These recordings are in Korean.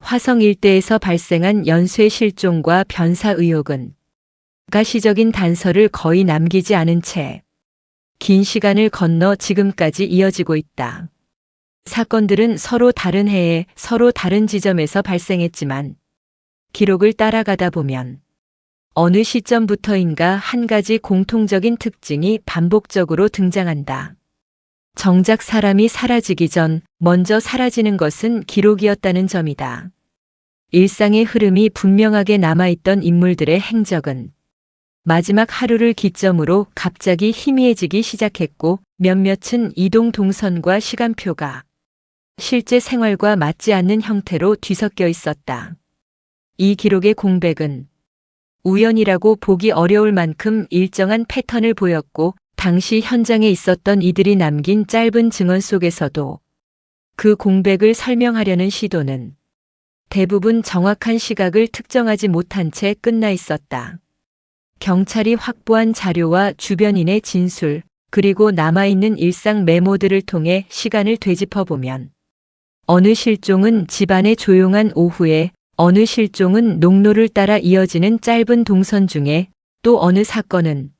화성 일대에서 발생한 연쇄 실종과 변사 의혹은 가시적인 단서를 거의 남기지 않은 채 긴 시간을 건너 지금까지 이어지고 있다. 사건들은 서로 다른 해에 서로 다른 지점에서 발생했지만 기록을 따라가다 보면 어느 시점부터인가 한 가지 공통적인 특징이 반복적으로 등장한다. 정작 사람이 사라지기 전 먼저 사라지는 것은 기록이었다는 점이다. 일상의 흐름이 분명하게 남아있던 인물들의 행적은 마지막 하루를 기점으로 갑자기 희미해지기 시작했고 몇몇은 이동 동선과 시간표가 실제 생활과 맞지 않는 형태로 뒤섞여 있었다. 이 기록의 공백은 우연이라고 보기 어려울 만큼 일정한 패턴을 보였고 당시 현장에 있었던 이들이 남긴 짧은 증언 속에서도 그 공백을 설명하려는 시도는 대부분 정확한 시각을 특정하지 못한 채 끝나 있었다. 경찰이 확보한 자료와 주변인의 진술, 그리고 남아있는 일상 메모들을 통해 시간을 되짚어보면 어느 실종은 집안의 조용한 오후에, 어느 실종은 농로를 따라 이어지는 짧은 동선 중에, 또 어느 사건은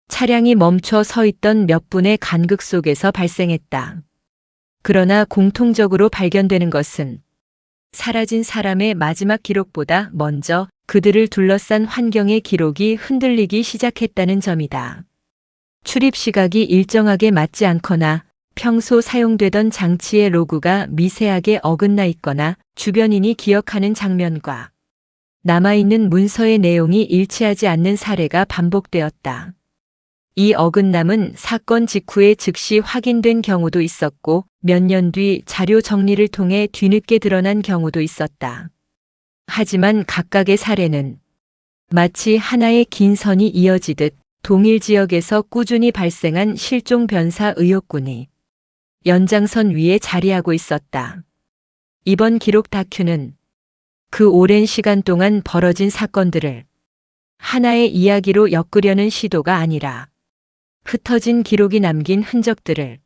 차량이 멈춰 서 있던 몇 분의 간극 속에서 발생했다. 그러나 공통적으로 발견되는 것은 사라진 사람의 마지막 기록보다 먼저 그들을 둘러싼 환경의 기록이 흔들리기 시작했다는 점이다. 출입 시각이 일정하게 맞지 않거나 평소 사용되던 장치의 로그가 미세하게 어긋나 있거나 주변인이 기억하는 장면과 남아있는 문서의 내용이 일치하지 않는 사례가 반복되었다. 이 어긋남은 사건 직후에 즉시 확인된 경우도 있었고 몇 년 뒤 자료 정리를 통해 뒤늦게 드러난 경우도 있었다. 하지만 각각의 사례는 마치 하나의 긴 선이 이어지듯 동일 지역에서 꾸준히 발생한 실종 변사 의혹군이 연장선 위에 자리하고 있었다. 이번 기록 다큐는 그 오랜 시간 동안 벌어진 사건들을 하나의 이야기로 엮으려는 시도가 아니라 흩어진 기록이 남긴 흔적들을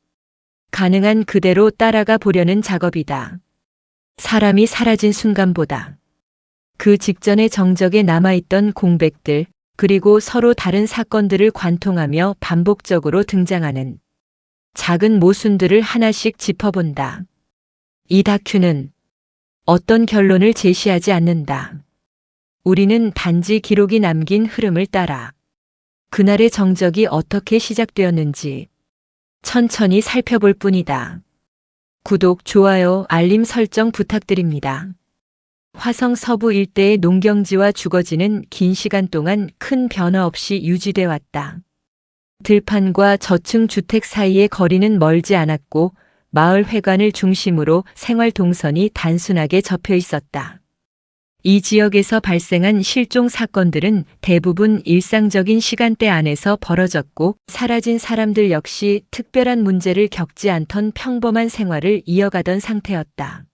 가능한 그대로 따라가 보려는 작업이다. 사람이 사라진 순간보다 그 직전의 정적에 남아있던 공백들, 그리고 서로 다른 사건들을 관통하며 반복적으로 등장하는 작은 모순들을 하나씩 짚어본다. 이 다큐는 어떤 결론을 제시하지 않는다. 우리는 단지 기록이 남긴 흐름을 따라 그날의 정적이 어떻게 시작되었는지 천천히 살펴볼 뿐이다. 구독, 좋아요, 알림 설정 부탁드립니다. 화성 서부 일대의 농경지와 주거지는 긴 시간 동안 큰 변화 없이 유지돼 왔다. 들판과 저층 주택 사이의 거리는 멀지 않았고 마을 회관을 중심으로 생활 동선이 단순하게 접혀 있었다. 이 지역에서 발생한 실종 사건들은 대부분 일상적인 시간대 안에서 벌어졌고 사라진 사람들 역시 특별한 문제를 겪지 않던 평범한 생활을 이어가던 상태였다.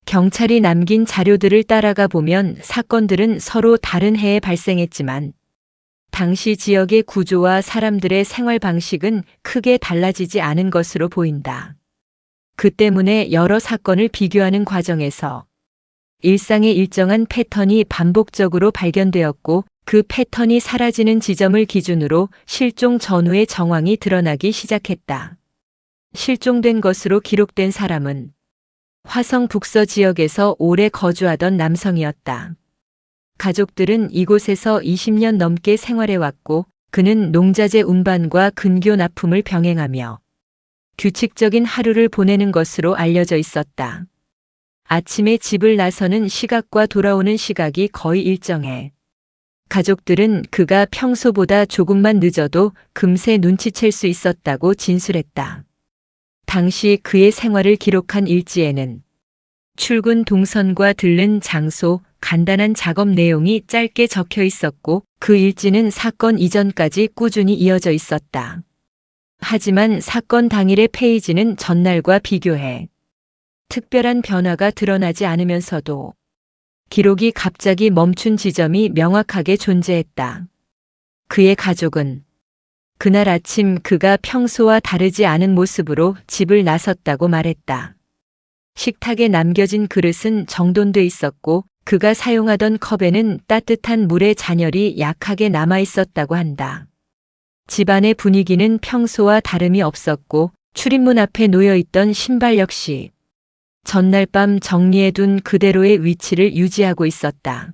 경찰이 남긴 자료들을 따라가 보면 사건들은 서로 다른 해에 발생했지만 당시 지역의 구조와 사람들의 생활 방식은 크게 달라지지 않은 것으로 보인다. 그 때문에 여러 사건을 비교하는 과정에서 일상의 일정한 패턴이 반복적으로 발견되었고 그 패턴이 사라지는 지점을 기준으로 실종 전후의 정황이 드러나기 시작했다. 실종된 것으로 기록된 사람은 화성 북서 지역에서 오래 거주하던 남성이었다. 가족들은 이곳에서 20년 넘게 생활해왔고 그는 농자재 운반과 근교 납품을 병행하며 규칙적인 하루를 보내는 것으로 알려져 있었다. 아침에 집을 나서는 시각과 돌아오는 시각이 거의 일정해 가족들은 그가 평소보다 조금만 늦어도 금세 눈치챌 수 있었다고 진술했다. 당시 그의 생활을 기록한 일지에는 출근 동선과 들른 장소, 간단한 작업 내용이 짧게 적혀 있었고 그 일지는 사건 이전까지 꾸준히 이어져 있었다. 하지만 사건 당일의 페이지는 전날과 비교해 특별한 변화가 드러나지 않으면서도 기록이 갑자기 멈춘 지점이 명확하게 존재했다. 그의 가족은 그날 아침 그가 평소와 다르지 않은 모습으로 집을 나섰다고 말했다. 식탁에 남겨진 그릇은 정돈돼 있었고 그가 사용하던 컵에는 따뜻한 물의 잔열이 약하게 남아 있었다고 한다. 집안의 분위기는 평소와 다름이 없었고 출입문 앞에 놓여 있던 신발 역시 전날 밤 정리해둔 그대로의 위치를 유지하고 있었다.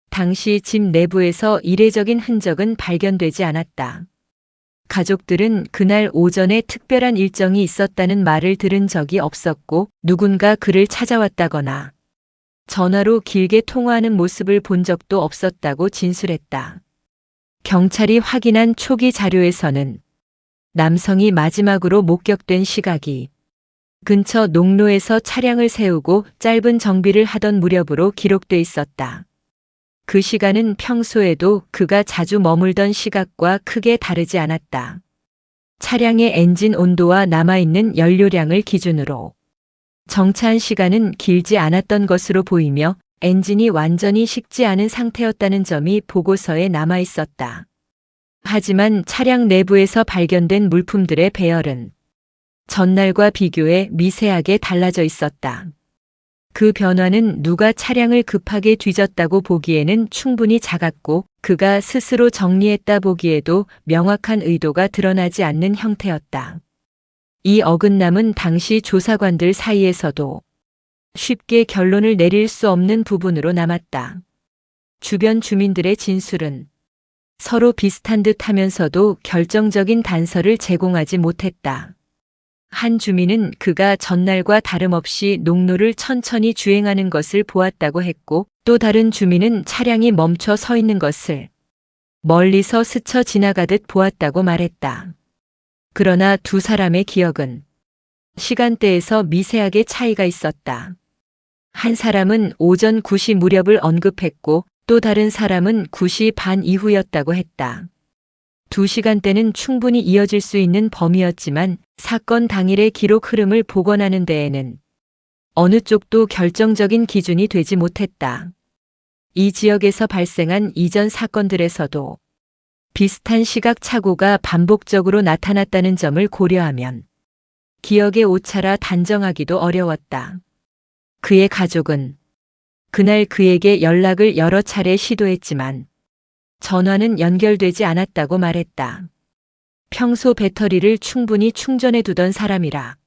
당시 집 내부에서 이례적인 흔적은 발견되지 않았다. 가족들은 그날 오전에 특별한 일정이 있었다는 말을 들은 적이 없었고 누군가 그를 찾아왔다거나 전화로 길게 통화하는 모습을 본 적도 없었다고 진술했다. 경찰이 확인한 초기 자료에서는 남성이 마지막으로 목격된 시각이 근처 농로에서 차량을 세우고 짧은 정비를 하던 무렵으로 기록돼 있었다. 그 시간은 평소에도 그가 자주 머물던 시각과 크게 다르지 않았다. 차량의 엔진 온도와 남아있는 연료량을 기준으로 정차한 시간은 길지 않았던 것으로 보이며 엔진이 완전히 식지 않은 상태였다는 점이 보고서에 남아 있었다. 하지만 차량 내부에서 발견된 물품들의 배열은 전날과 비교해 미세하게 달라져 있었다. 그 변화는 누가 차량을 급하게 뒤졌다고 보기에는 충분히 작았고 그가 스스로 정리했다 보기에도 명확한 의도가 드러나지 않는 형태였다. 이 어긋남은 당시 조사관들 사이에서도 쉽게 결론을 내릴 수 없는 부분으로 남았다. 주변 주민들의 진술은 서로 비슷한 듯 하면서도 결정적인 단서를 제공하지 못했다. 한 주민은 그가 전날과 다름없이 농로를 천천히 주행하는 것을 보았다고 했고 또 다른 주민은 차량이 멈춰 서 있는 것을 멀리서 스쳐 지나가듯 보았다고 말했다. 그러나 두 사람의 기억은 시간대에서 미세하게 차이가 있었다. 한 사람은 오전 9시 무렵을 언급했고 또 다른 사람은 9시 반 이후였다고 했다. 두 시간대는 충분히 이어질 수 있는 범위였지만 사건 당일의 기록 흐름을 복원하는 데에는 어느 쪽도 결정적인 기준이 되지 못했다. 이 지역에서 발생한 이전 사건들에서도 비슷한 시각 착오가 반복적으로 나타났다는 점을 고려하면 기억의 오차라 단정하기도 어려웠다. 그의 가족은 그날 그에게 연락을 여러 차례 시도했지만 전화는 연결되지 않았다고 말했다. 평소 배터리를 충분히 충전해 두던 사람이라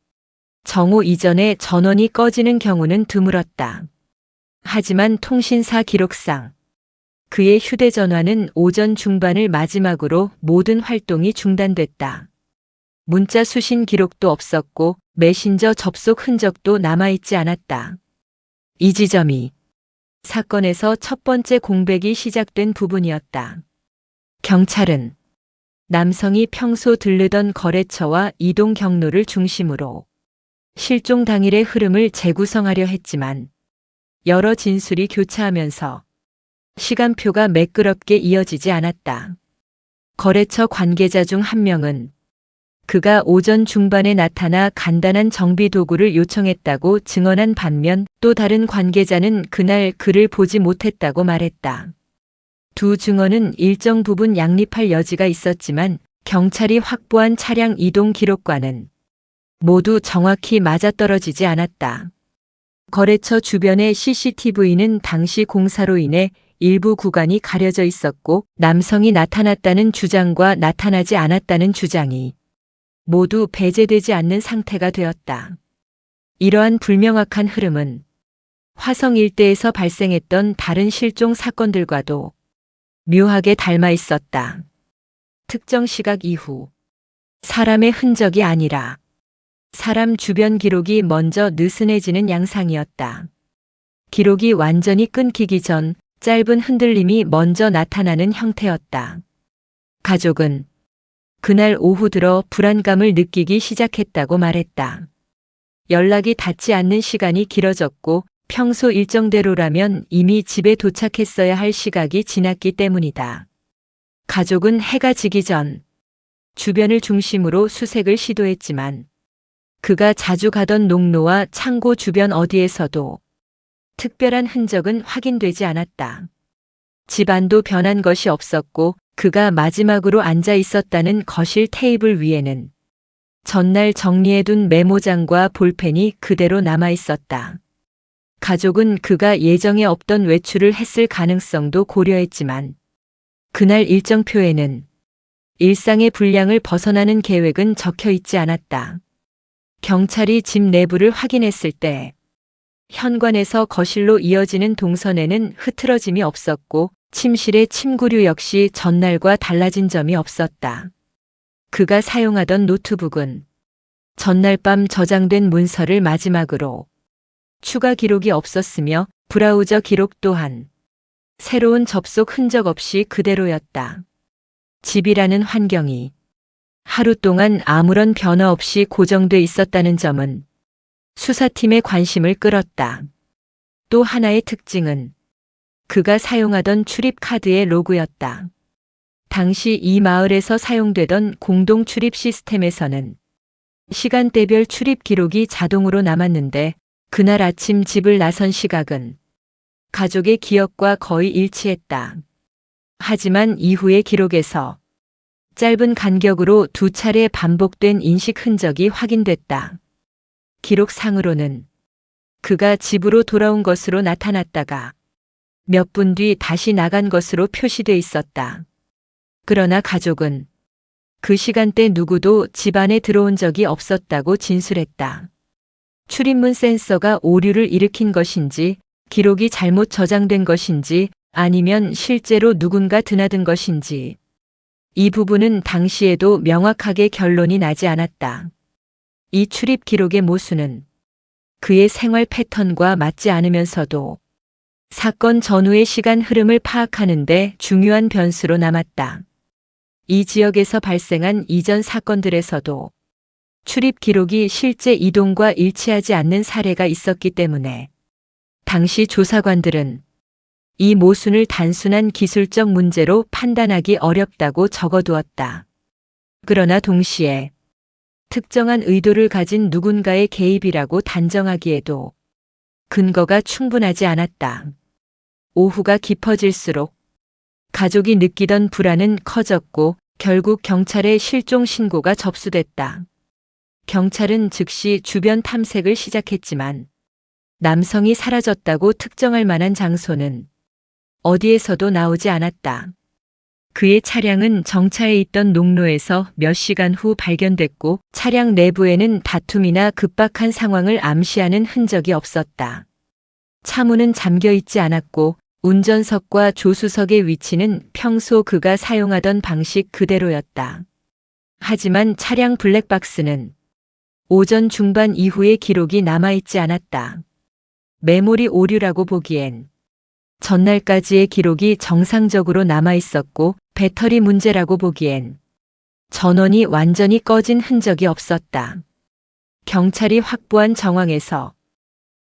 정오 이전에 전원이 꺼지는 경우는 드물었다. 하지만 통신사 기록상 그의 휴대전화는 오전 중반을 마지막으로 모든 활동이 중단됐다. 문자 수신 기록도 없었고 메신저 접속 흔적도 남아있지 않았다. 이 지점이 사건에서 첫 번째 공백이 시작된 부분이었다. 경찰은 남성이 평소 들르던 거래처와 이동 경로를 중심으로 실종 당일의 흐름을 재구성하려 했지만 여러 진술이 교차하면서 시간표가 매끄럽게 이어지지 않았다. 거래처 관계자 중 한 명은 그가 오전 중반에 나타나 간단한 정비 도구를 요청했다고 증언한 반면 또 다른 관계자는 그날 그를 보지 못했다고 말했다. 두 증언은 일정 부분 양립할 여지가 있었지만 경찰이 확보한 차량 이동 기록과는 모두 정확히 맞아떨어지지 않았다. 거래처 주변의 CCTV는 당시 공사로 인해 일부 구간이 가려져 있었고 남성이 나타났다는 주장과 나타나지 않았다는 주장이 모두 배제되지 않는 상태가 되었다. 이러한 불명확한 흐름은 화성 일대에서 발생했던 다른 실종 사건들과도 묘하게 닮아 있었다. 특정 시각 이후 사람의 흔적이 아니라 사람 주변 기록이 먼저 느슨해지는 양상이었다. 기록이 완전히 끊기기 전 짧은 흔들림이 먼저 나타나는 형태였다. 가족은 그날 오후 들어 불안감을 느끼기 시작했다고 말했다. 연락이 닿지 않는 시간이 길어졌고 평소 일정대로라면 이미 집에 도착했어야 할 시각이 지났기 때문이다. 가족은 해가 지기 전 주변을 중심으로 수색을 시도했지만 그가 자주 가던 농로와 창고 주변 어디에서도 특별한 흔적은 확인되지 않았다. 집안도 변한 것이 없었고 그가 마지막으로 앉아 있었다는 거실 테이블 위에는 전날 정리해둔 메모장과 볼펜이 그대로 남아 있었다. 가족은 그가 예정에 없던 외출을 했을 가능성도 고려했지만 그날 일정표에는 일상의 분량을 벗어나는 계획은 적혀 있지 않았다. 경찰이 집 내부를 확인했을 때 현관에서 거실로 이어지는 동선에는 흐트러짐이 없었고 침실의 침구류 역시 전날과 달라진 점이 없었다. 그가 사용하던 노트북은 전날 밤 저장된 문서를 마지막으로 추가 기록이 없었으며 브라우저 기록 또한 새로운 접속 흔적 없이 그대로였다. 집이라는 환경이 하루 동안 아무런 변화 없이 고정돼 있었다는 점은 수사팀의 관심을 끌었다. 또 하나의 특징은 그가 사용하던 출입 카드의 로고였다. 당시 이 마을에서 사용되던 공동 출입 시스템에서는 시간대별 출입 기록이 자동으로 남았는데 그날 아침 집을 나선 시각은 가족의 기억과 거의 일치했다. 하지만 이후의 기록에서 짧은 간격으로 2차례 반복된 인식 흔적이 확인됐다. 기록상으로는 그가 집으로 돌아온 것으로 나타났다가 몇 분 뒤 다시 나간 것으로 표시돼 있었다. 그러나 가족은 그 시간대 누구도 집 안에 들어온 적이 없었다고 진술했다. 출입문 센서가 오류를 일으킨 것인지, 기록이 잘못 저장된 것인지, 아니면 실제로 누군가 드나든 것인지, 이 부분은 당시에도 명확하게 결론이 나지 않았다. 이 출입 기록의 모순은 그의 생활 패턴과 맞지 않으면서도 사건 전후의 시간 흐름을 파악하는 데 중요한 변수로 남았다. 이 지역에서 발생한 이전 사건들에서도 출입 기록이 실제 이동과 일치하지 않는 사례가 있었기 때문에 당시 조사관들은 이 모순을 단순한 기술적 문제로 판단하기 어렵다고 적어두었다. 그러나 동시에 특정한 의도를 가진 누군가의 개입이라고 단정하기에도 근거가 충분하지 않았다. 오후가 깊어질수록 가족이 느끼던 불안은 커졌고 결국 경찰에 실종 신고가 접수됐다. 경찰은 즉시 주변 탐색을 시작했지만 남성이 사라졌다고 특정할 만한 장소는 어디에서도 나오지 않았다. 그의 차량은 정차해 있던 농로에서 몇 시간 후 발견됐고 차량 내부에는 다툼이나 급박한 상황을 암시하는 흔적이 없었다. 차문은 잠겨 있지 않았고 운전석과 조수석의 위치는 평소 그가 사용하던 방식 그대로였다. 하지만 차량 블랙박스는 오전 중반 이후의 기록이 남아있지 않았다. 메모리 오류라고 보기엔 전날까지의 기록이 정상적으로 남아있었고 배터리 문제라고 보기엔 전원이 완전히 꺼진 흔적이 없었다. 경찰이 확보한 정황에서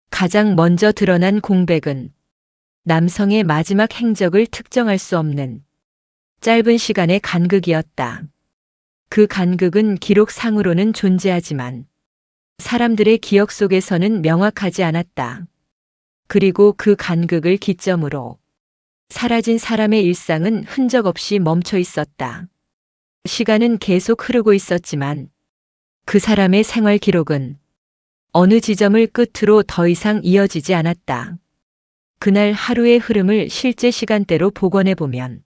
가장 먼저 드러난 공백은 남성의 마지막 행적을 특정할 수 없는 짧은 시간의 간극이었다. 그 간극은 기록상으로는 존재하지만 사람들의 기억 속에서는 명확하지 않았다. 그리고 그 간극을 기점으로 사라진 사람의 일상은 흔적 없이 멈춰 있었다. 시간은 계속 흐르고 있었지만 그 사람의 생활 기록은 어느 지점을 끝으로 더 이상 이어지지 않았다. 그날 하루의 흐름을 실제 시간대로 복원해 보면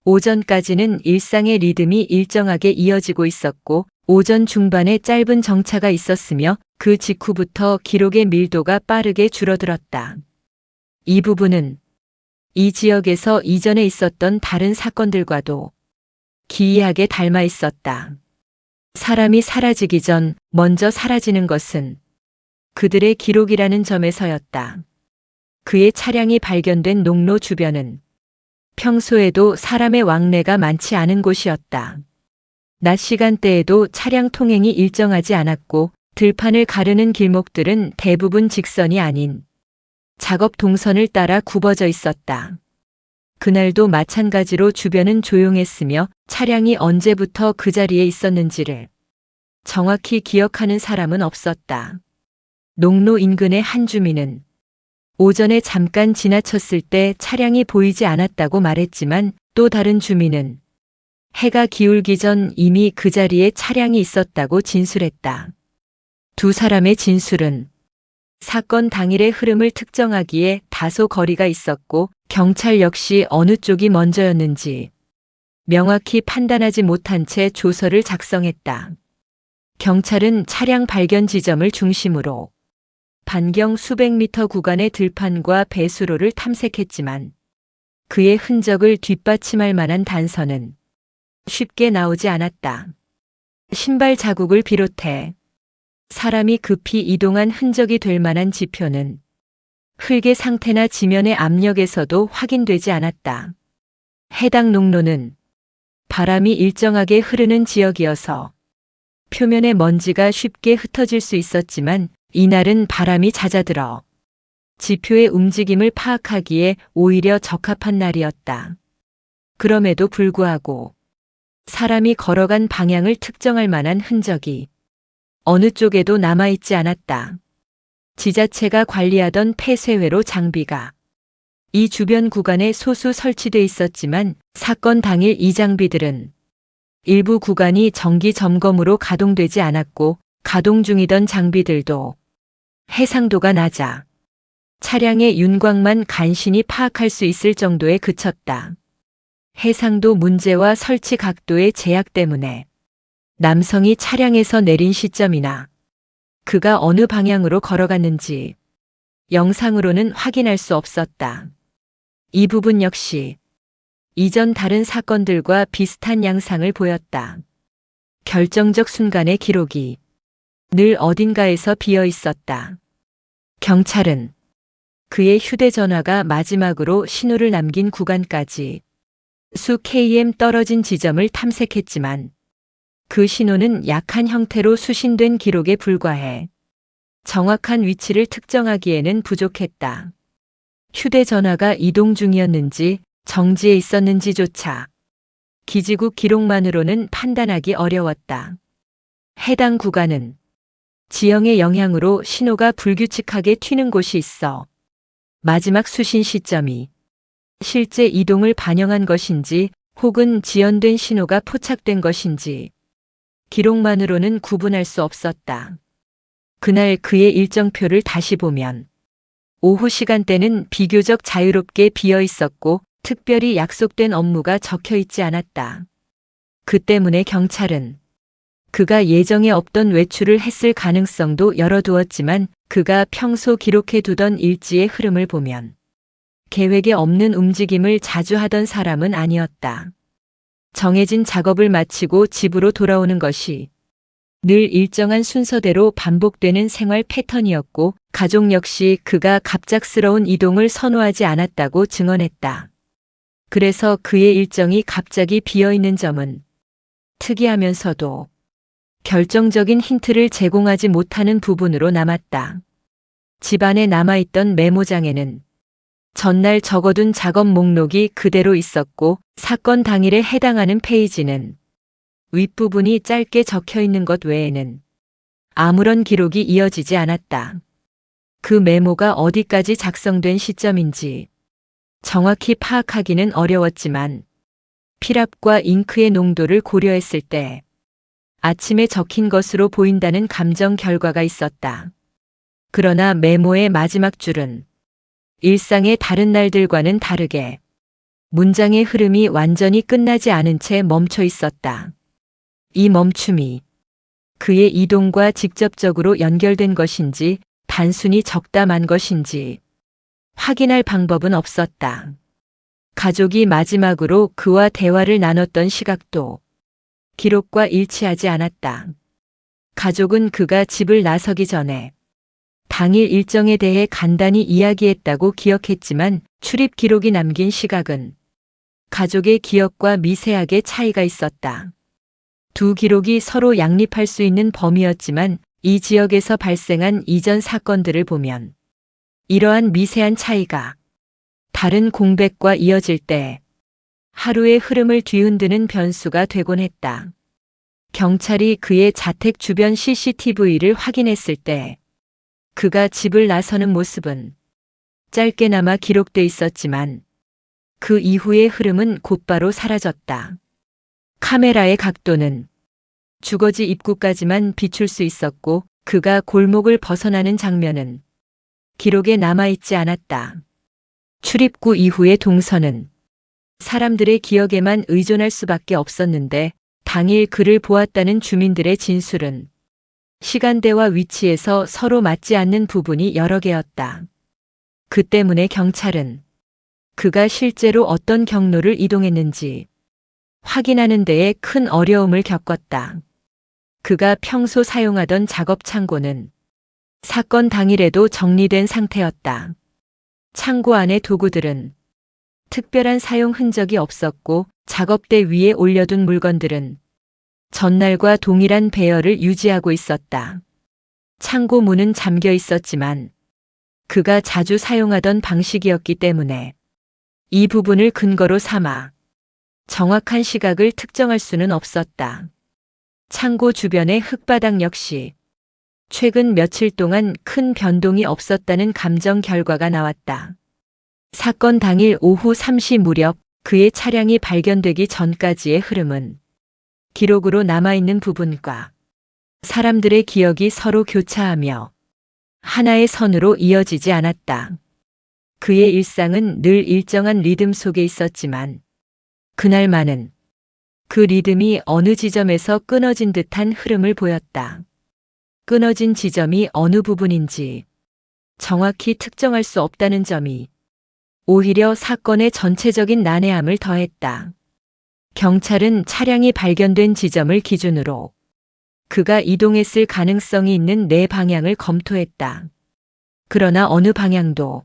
오전까지는 일상의 리듬이 일정하게 이어지고 있었고 오전 중반에 짧은 정차가 있었으며 그 직후부터 기록의 밀도가 빠르게 줄어들었다. 이 부분은 이 지역에서 이전에 있었던 다른 사건들과도 기이하게 닮아 있었다. 사람이 사라지기 전 먼저 사라지는 것은 그들의 기록이라는 점에서였다. 그의 차량이 발견된 농로 주변은 평소에도 사람의 왕래가 많지 않은 곳이었다. 낮 시간대에도 차량 통행이 일정하지 않았고 들판을 가르는 길목들은 대부분 직선이 아닌 작업 동선을 따라 굽어져 있었다. 그날도 마찬가지로 주변은 조용했으며 차량이 언제부터 그 자리에 있었는지를 정확히 기억하는 사람은 없었다. 농로 인근의 한 주민은 오전에 잠깐 지나쳤을 때 차량이 보이지 않았다고 말했지만 또 다른 주민은 해가 기울기 전 이미 그 자리에 차량이 있었다고 진술했다. 두 사람의 진술은 사건 당일의 흐름을 특정하기에 다소 거리가 있었고 경찰 역시 어느 쪽이 먼저였는지 명확히 판단하지 못한 채 조서를 작성했다. 경찰은 차량 발견 지점을 중심으로 반경 수백 미터 구간의 들판과 배수로를 탐색했지만 그의 흔적을 뒷받침할 만한 단서는 쉽게 나오지 않았다. 신발 자국을 비롯해 사람이 급히 이동한 흔적이 될 만한 지표는 흙의 상태나 지면의 압력에서도 확인되지 않았다. 해당 농로는 바람이 일정하게 흐르는 지역이어서 표면의 먼지가 쉽게 흩어질 수 있었지만 이날은 바람이 잦아들어 지표의 움직임을 파악하기에 오히려 적합한 날이었다. 그럼에도 불구하고 사람이 걸어간 방향을 특정할 만한 흔적이 어느 쪽에도 남아있지 않았다. 지자체가 관리하던 폐쇄회로 장비가 이 주변 구간에 소수 설치돼 있었지만 사건 당일 이 장비들은 일부 구간이 정기 점검으로 가동되지 않았고 가동 중이던 장비들도 해상도가 낮아 차량의 윤곽만 간신히 파악할 수 있을 정도에 그쳤다. 해상도 문제와 설치 각도의 제약 때문에 남성이 차량에서 내린 시점이나 그가 어느 방향으로 걸어갔는지 영상으로는 확인할 수 없었다. 이 부분 역시 이전 다른 사건들과 비슷한 양상을 보였다. 결정적 순간의 기록이 늘 어딘가에서 비어 있었다. 경찰은 그의 휴대전화가 마지막으로 신호를 남긴 구간까지 수 km 떨어진 지점을 탐색했지만 그 신호는 약한 형태로 수신된 기록에 불과해 정확한 위치를 특정하기에는 부족했다. 휴대전화가 이동 중이었는지 정지해 있었는지조차 기지국 기록만으로는 판단하기 어려웠다. 해당 구간은 지형의 영향으로 신호가 불규칙하게 튀는 곳이 있어 마지막 수신 시점이 실제 이동을 반영한 것인지 혹은 지연된 신호가 포착된 것인지 기록만으로는 구분할 수 없었다. 그날 그의 일정표를 다시 보면 오후 시간대는 비교적 자유롭게 비어 있었고 특별히 약속된 업무가 적혀 있지 않았다. 그 때문에 경찰은 그가 예정에 없던 외출을 했을 가능성도 열어두었지만 그가 평소 기록해 두던 일지의 흐름을 보면 계획에 없는 움직임을 자주 하던 사람은 아니었다. 정해진 작업을 마치고 집으로 돌아오는 것이 늘 일정한 순서대로 반복되는 생활 패턴이었고 가족 역시 그가 갑작스러운 이동을 선호하지 않았다고 증언했다. 그래서 그의 일정이 갑자기 비어있는 점은 특이하면서도 결정적인 힌트를 제공하지 못하는 부분으로 남았다. 집안에 남아있던 메모장에는 전날 적어둔 작업 목록이 그대로 있었고 사건 당일에 해당하는 페이지는 윗부분이 짧게 적혀 있는 것 외에는 아무런 기록이 이어지지 않았다. 그 메모가 어디까지 작성된 시점인지 정확히 파악하기는 어려웠지만 필압과 잉크의 농도를 고려했을 때 아침에 적힌 것으로 보인다는 감정 결과가 있었다. 그러나 메모의 마지막 줄은 일상의 다른 날들과는 다르게 문장의 흐름이 완전히 끝나지 않은 채 멈춰 있었다. 이 멈춤이 그의 이동과 직접적으로 연결된 것인지 단순히 적담한 것인지 확인할 방법은 없었다. 가족이 마지막으로 그와 대화를 나눴던 시각도 기록과 일치하지 않았다. 가족은 그가 집을 나서기 전에 당일 일정에 대해 간단히 이야기했다고 기억했지만 출입 기록이 남긴 시각은 가족의 기억과 미세하게 차이가 있었다. 두 기록이 서로 양립할 수 있는 범위였지만 이 지역에서 발생한 이전 사건들을 보면 이러한 미세한 차이가 다른 공백과 이어질 때 하루의 흐름을 뒤흔드는 변수가 되곤 했다. 경찰이 그의 자택 주변 CCTV를 확인했을 때 그가 집을 나서는 모습은 짧게나마 기록돼 있었지만 그 이후의 흐름은 곧바로 사라졌다. 카메라의 각도는 주거지 입구까지만 비출 수 있었고 그가 골목을 벗어나는 장면은 기록에 남아있지 않았다. 출입구 이후의 동선은 사람들의 기억에만 의존할 수밖에 없었는데 당일 그를 보았다는 주민들의 진술은 시간대와 위치에서 서로 맞지 않는 부분이 여러 개였다. 그 때문에 경찰은 그가 실제로 어떤 경로를 이동했는지 확인하는 데에 큰 어려움을 겪었다. 그가 평소 사용하던 작업 창고는 사건 당일에도 정리된 상태였다. 창고 안의 도구들은 특별한 사용 흔적이 없었고 작업대 위에 올려둔 물건들은 전날과 동일한 배열을 유지하고 있었다. 창고 문은 잠겨 있었지만 그가 자주 사용하던 방식이었기 때문에 이 부분을 근거로 삼아 정확한 시각을 특정할 수는 없었다. 창고 주변의 흙바닥 역시 최근 며칠 동안 큰 변동이 없었다는 감정 결과가 나왔다. 사건 당일 오후 3시 무렵 그의 차량이 발견되기 전까지의 흐름은 기록으로 남아있는 부분과 사람들의 기억이 서로 교차하며 하나의 선으로 이어지지 않았다. 그의 일상은 늘 일정한 리듬 속에 있었지만 그날만은 그 리듬이 어느 지점에서 끊어진 듯한 흐름을 보였다. 끊어진 지점이 어느 부분인지 정확히 특정할 수 없다는 점이 오히려 사건의 전체적인 난해함을 더했다. 경찰은 차량이 발견된 지점을 기준으로 그가 이동했을 가능성이 있는 네 방향을 검토했다. 그러나 어느 방향도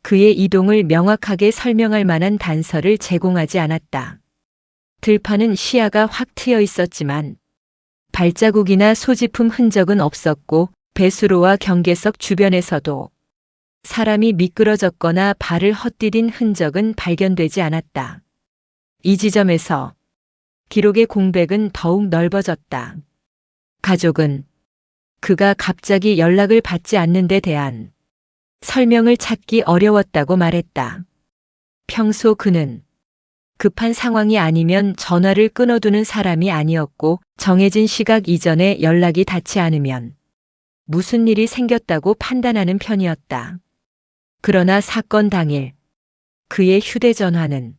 그의 이동을 명확하게 설명할 만한 단서를 제공하지 않았다. 들판은 시야가 확 트여 있었지만 발자국이나 소지품 흔적은 없었고 배수로와 경계석 주변에서도 사람이 미끄러졌거나 발을 헛디딘 흔적은 발견되지 않았다. 이 지점에서 기록의 공백은 더욱 넓어졌다. 가족은 그가 갑자기 연락을 받지 않는 데 대한 설명을 찾기 어려웠다고 말했다. 평소 그는 급한 상황이 아니면 전화를 끊어두는 사람이 아니었고 정해진 시각 이전에 연락이 닿지 않으면 무슨 일이 생겼다고 판단하는 편이었다. 그러나 사건 당일 그의 휴대전화는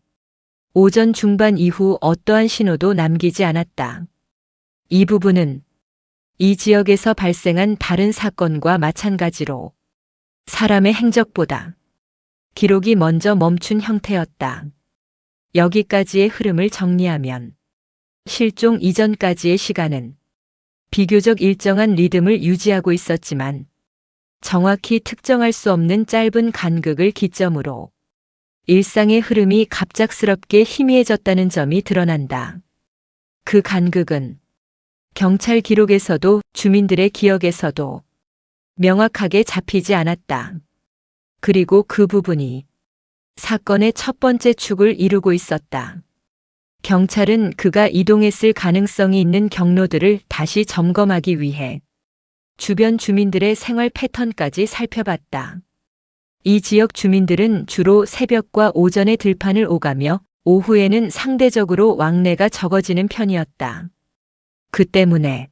오전 중반 이후 어떠한 신호도 남기지 않았다. 이 부분은 이 지역에서 발생한 다른 사건과 마찬가지로 사람의 행적보다 기록이 먼저 멈춘 형태였다. 여기까지의 흐름을 정리하면 실종 이전까지의 시간은 비교적 일정한 리듬을 유지하고 있었지만 정확히 특정할 수 없는 짧은 간극을 기점으로 일상의 흐름이 갑작스럽게 희미해졌다는 점이 드러난다. 그 간극은 경찰 기록에서도 주민들의 기억에서도 명확하게 잡히지 않았다. 그리고 그 부분이 사건의 첫 번째 축을 이루고 있었다. 경찰은 그가 이동했을 가능성이 있는 경로들을 다시 점검하기 위해 주변 주민들의 생활 패턴까지 살펴봤다. 이 지역 주민들은 주로 새벽과 오전에 들판을 오가며 오후에는 상대적으로 왕래가 적어지는 편이었다. 그 때문에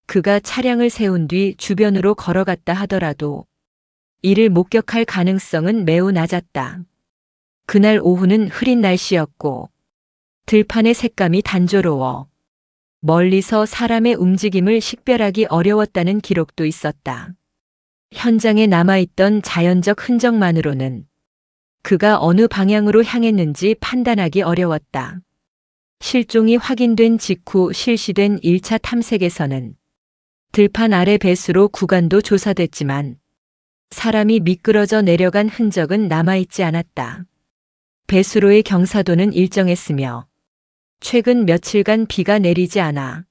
그가 차량을 세운 뒤 주변으로 걸어갔다 하더라도 이를 목격할 가능성은 매우 낮았다. 그날 오후는 흐린 날씨였고 들판의 색감이 단조로워 멀리서 사람의 움직임을 식별하기 어려웠다는 기록도 있었다. 현장에 남아있던 자연적 흔적만으로는 그가 어느 방향으로 향했는지 판단하기 어려웠다. 실종이 확인된 직후 실시된 1차 탐색에서는 들판 아래 배수로 구간도 조사됐지만 사람이 미끄러져 내려간 흔적은 남아있지 않았다. 배수로의 경사도는 일정했으며 최근 며칠간 비가 내리지 않아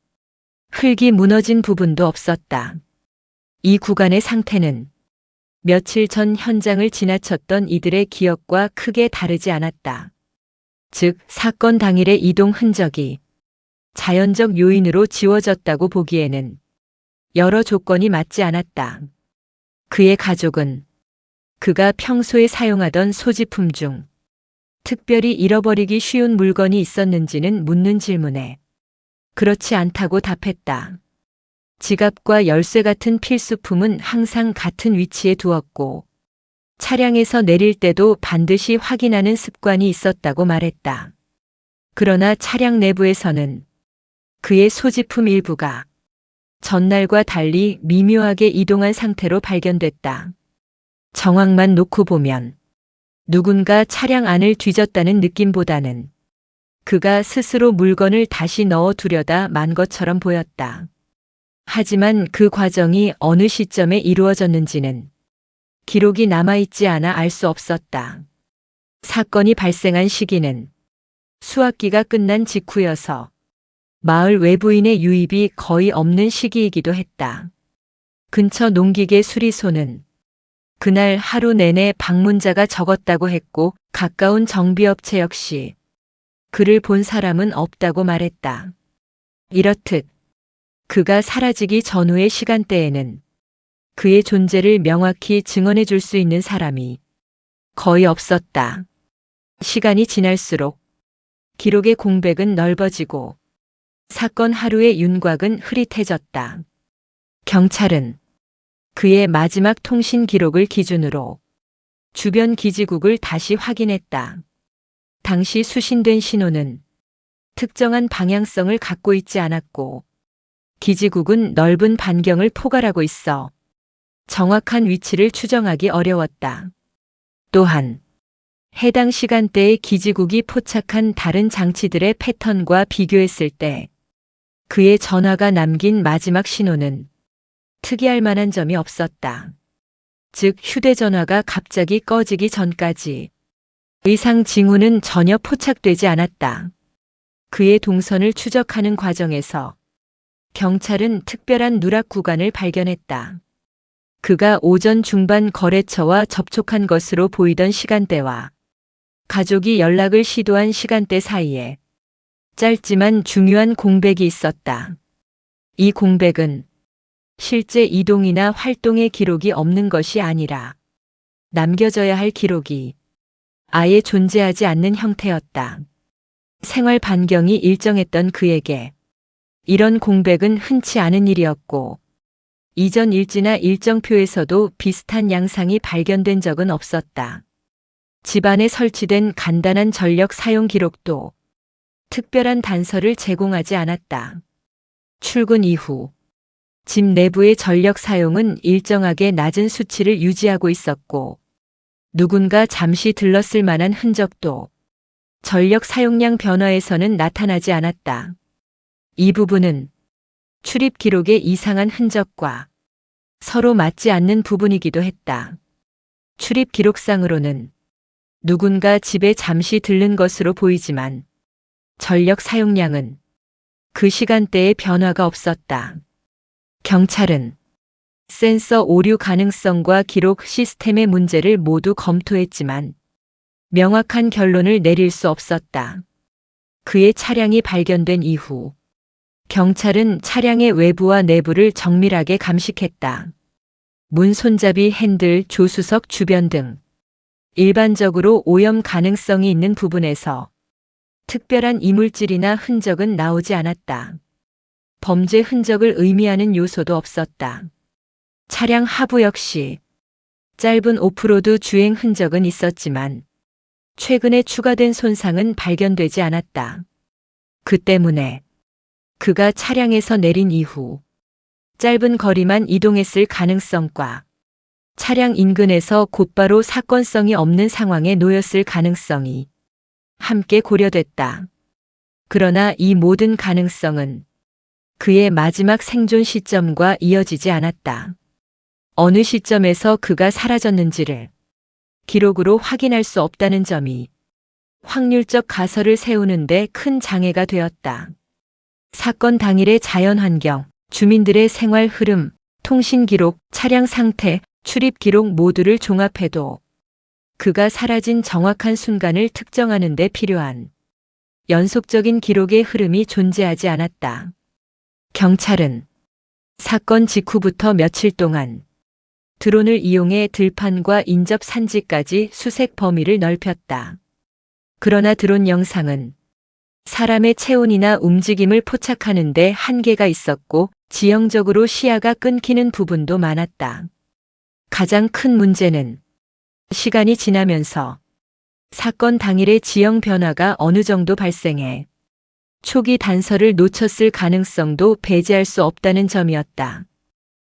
흙이 무너진 부분도 없었다. 이 구간의 상태는 며칠 전 현장을 지나쳤던 이들의 기억과 크게 다르지 않았다. 즉, 사건 당일의 이동 흔적이 자연적 요인으로 지워졌다고 보기에는 여러 조건이 맞지 않았다. 그의 가족은 그가 평소에 사용하던 소지품 중 특별히 잃어버리기 쉬운 물건이 있었는지는 묻는 질문에 그렇지 않다고 답했다. 지갑과 열쇠 같은 필수품은 항상 같은 위치에 두었고 차량에서 내릴 때도 반드시 확인하는 습관이 있었다고 말했다. 그러나 차량 내부에서는 그의 소지품 일부가 전날과 달리 미묘하게 이동한 상태로 발견됐다. 정황만 놓고 보면 누군가 차량 안을 뒤졌다는 느낌보다는 그가 스스로 물건을 다시 넣어 두려다 만 것처럼 보였다. 하지만 그 과정이 어느 시점에 이루어졌는지는 기록이 남아있지 않아 알 수 없었다. 사건이 발생한 시기는 수학기가 끝난 직후여서 마을 외부인의 유입이 거의 없는 시기이기도 했다. 근처 농기계 수리소는 그날 하루 내내 방문자가 적었다고 했고 가까운 정비업체 역시 그를 본 사람은 없다고 말했다. 이렇듯 그가 사라지기 전후의 시간대에는 그의 존재를 명확히 증언해 줄 수 있는 사람이 거의 없었다. 시간이 지날수록 기록의 공백은 넓어지고 사건 하루의 윤곽은 흐릿해졌다. 경찰은 그의 마지막 통신 기록을 기준으로 주변 기지국을 다시 확인했다. 당시 수신된 신호는 특정한 방향성을 갖고 있지 않았고 기지국은 넓은 반경을 포괄하고 있어 정확한 위치를 추정하기 어려웠다. 또한 해당 시간대의 기지국이 포착한 다른 장치들의 패턴과 비교했을 때 그의 전화가 남긴 마지막 신호는 특이할 만한 점이 없었다. 즉 휴대전화가 갑자기 꺼지기 전까지 의상 징후는 전혀 포착되지 않았다. 그의 동선을 추적하는 과정에서 경찰은 특별한 누락 구간을 발견했다. 그가 오전 중반 거래처와 접촉한 것으로 보이던 시간대와 가족이 연락을 시도한 시간대 사이에 짧지만 중요한 공백이 있었다. 이 공백은 실제 이동이나 활동의 기록이 없는 것이 아니라 남겨져야 할 기록이 아예 존재하지 않는 형태였다. 생활 반경이 일정했던 그에게 이런 공백은 흔치 않은 일이었고 이전 일지나 일정표에서도 비슷한 양상이 발견된 적은 없었다. 집안에 설치된 간단한 전력 사용 기록도 특별한 단서를 제공하지 않았다. 출근 이후 집 내부의 전력 사용은 일정하게 낮은 수치를 유지하고 있었고 누군가 잠시 들렀을 만한 흔적도 전력 사용량 변화에서는 나타나지 않았다. 이 부분은 출입 기록의 이상한 흔적과 서로 맞지 않는 부분이기도 했다. 출입 기록상으로는 누군가 집에 잠시 들른 것으로 보이지만 전력 사용량은 그 시간대에 변화가 없었다. 경찰은 센서 오류 가능성과 기록 시스템의 문제를 모두 검토했지만 명확한 결론을 내릴 수 없었다. 그의 차량이 발견된 이후 경찰은 차량의 외부와 내부를 정밀하게 감식했다. 문 손잡이 핸들, 조수석 주변 등 일반적으로 오염 가능성이 있는 부분에서 특별한 이물질이나 흔적은 나오지 않았다. 범죄 흔적을 의미하는 요소도 없었다. 차량 하부 역시 짧은 오프로드 주행 흔적은 있었지만 최근에 추가된 손상은 발견되지 않았다. 그 때문에 그가 차량에서 내린 이후 짧은 거리만 이동했을 가능성과 차량 인근에서 곧바로 사건성이 없는 상황에 놓였을 가능성이 함께 고려됐다. 그러나 이 모든 가능성은 그의 마지막 생존 시점과 이어지지 않았다. 어느 시점에서 그가 사라졌는지를 기록으로 확인할 수 없다는 점이 확률적 가설을 세우는데 큰 장애가 되었다. 사건 당일의 자연 환경, 주민들의 생활 흐름, 통신 기록, 차량 상태, 출입 기록 모두를 종합해도 그가 사라진 정확한 순간을 특정하는 데 필요한 연속적인 기록의 흐름이 존재하지 않았다. 경찰은 사건 직후부터 며칠 동안 드론을 이용해 들판과 인접 산지까지 수색 범위를 넓혔다. 그러나 드론 영상은 사람의 체온이나 움직임을 포착하는 데 한계가 있었고 지형적으로 시야가 끊기는 부분도 많았다. 가장 큰 문제는 시간이 지나면서 사건 당일의 지형 변화가 어느 정도 발생해 초기 단서를 놓쳤을 가능성도 배제할 수 없다는 점이었다.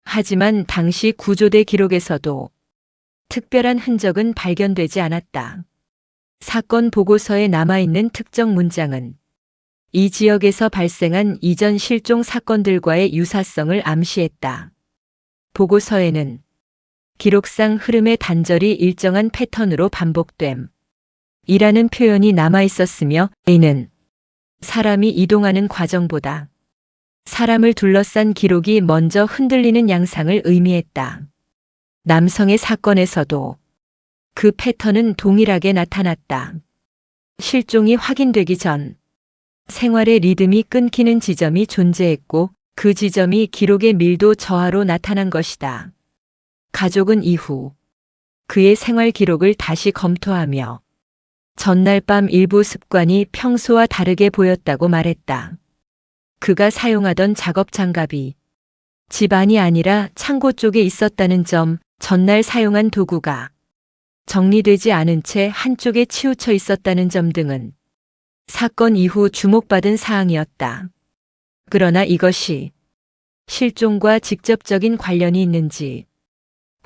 하지만 당시 구조대 기록에서도 특별한 흔적은 발견되지 않았다. 사건 보고서에 남아있는 특정 문장은 이 지역에서 발생한 이전 실종 사건들과의 유사성을 암시했다. 보고서에는 기록상 흐름의 단절이 일정한 패턴으로 반복됨 이라는 표현이 남아있었으며 이는 사람이 이동하는 과정보다 사람을 둘러싼 기록이 먼저 흔들리는 양상을 의미했다. 남성의 사건에서도 그 패턴은 동일하게 나타났다. 실종이 확인되기 전 생활의 리듬이 끊기는 지점이 존재했고 그 지점이 기록의 밀도 저하로 나타난 것이다. 가족은 이후 그의 생활 기록을 다시 검토하며 전날 밤 일부 습관이 평소와 다르게 보였다고 말했다. 그가 사용하던 작업 장갑이 집 안이 아니라 창고 쪽에 있었다는 점, 전날 사용한 도구가 정리되지 않은 채 한쪽에 치우쳐 있었다는 점 등은 사건 이후 주목받은 사항이었다. 그러나 이것이 실종과 직접적인 관련이 있는지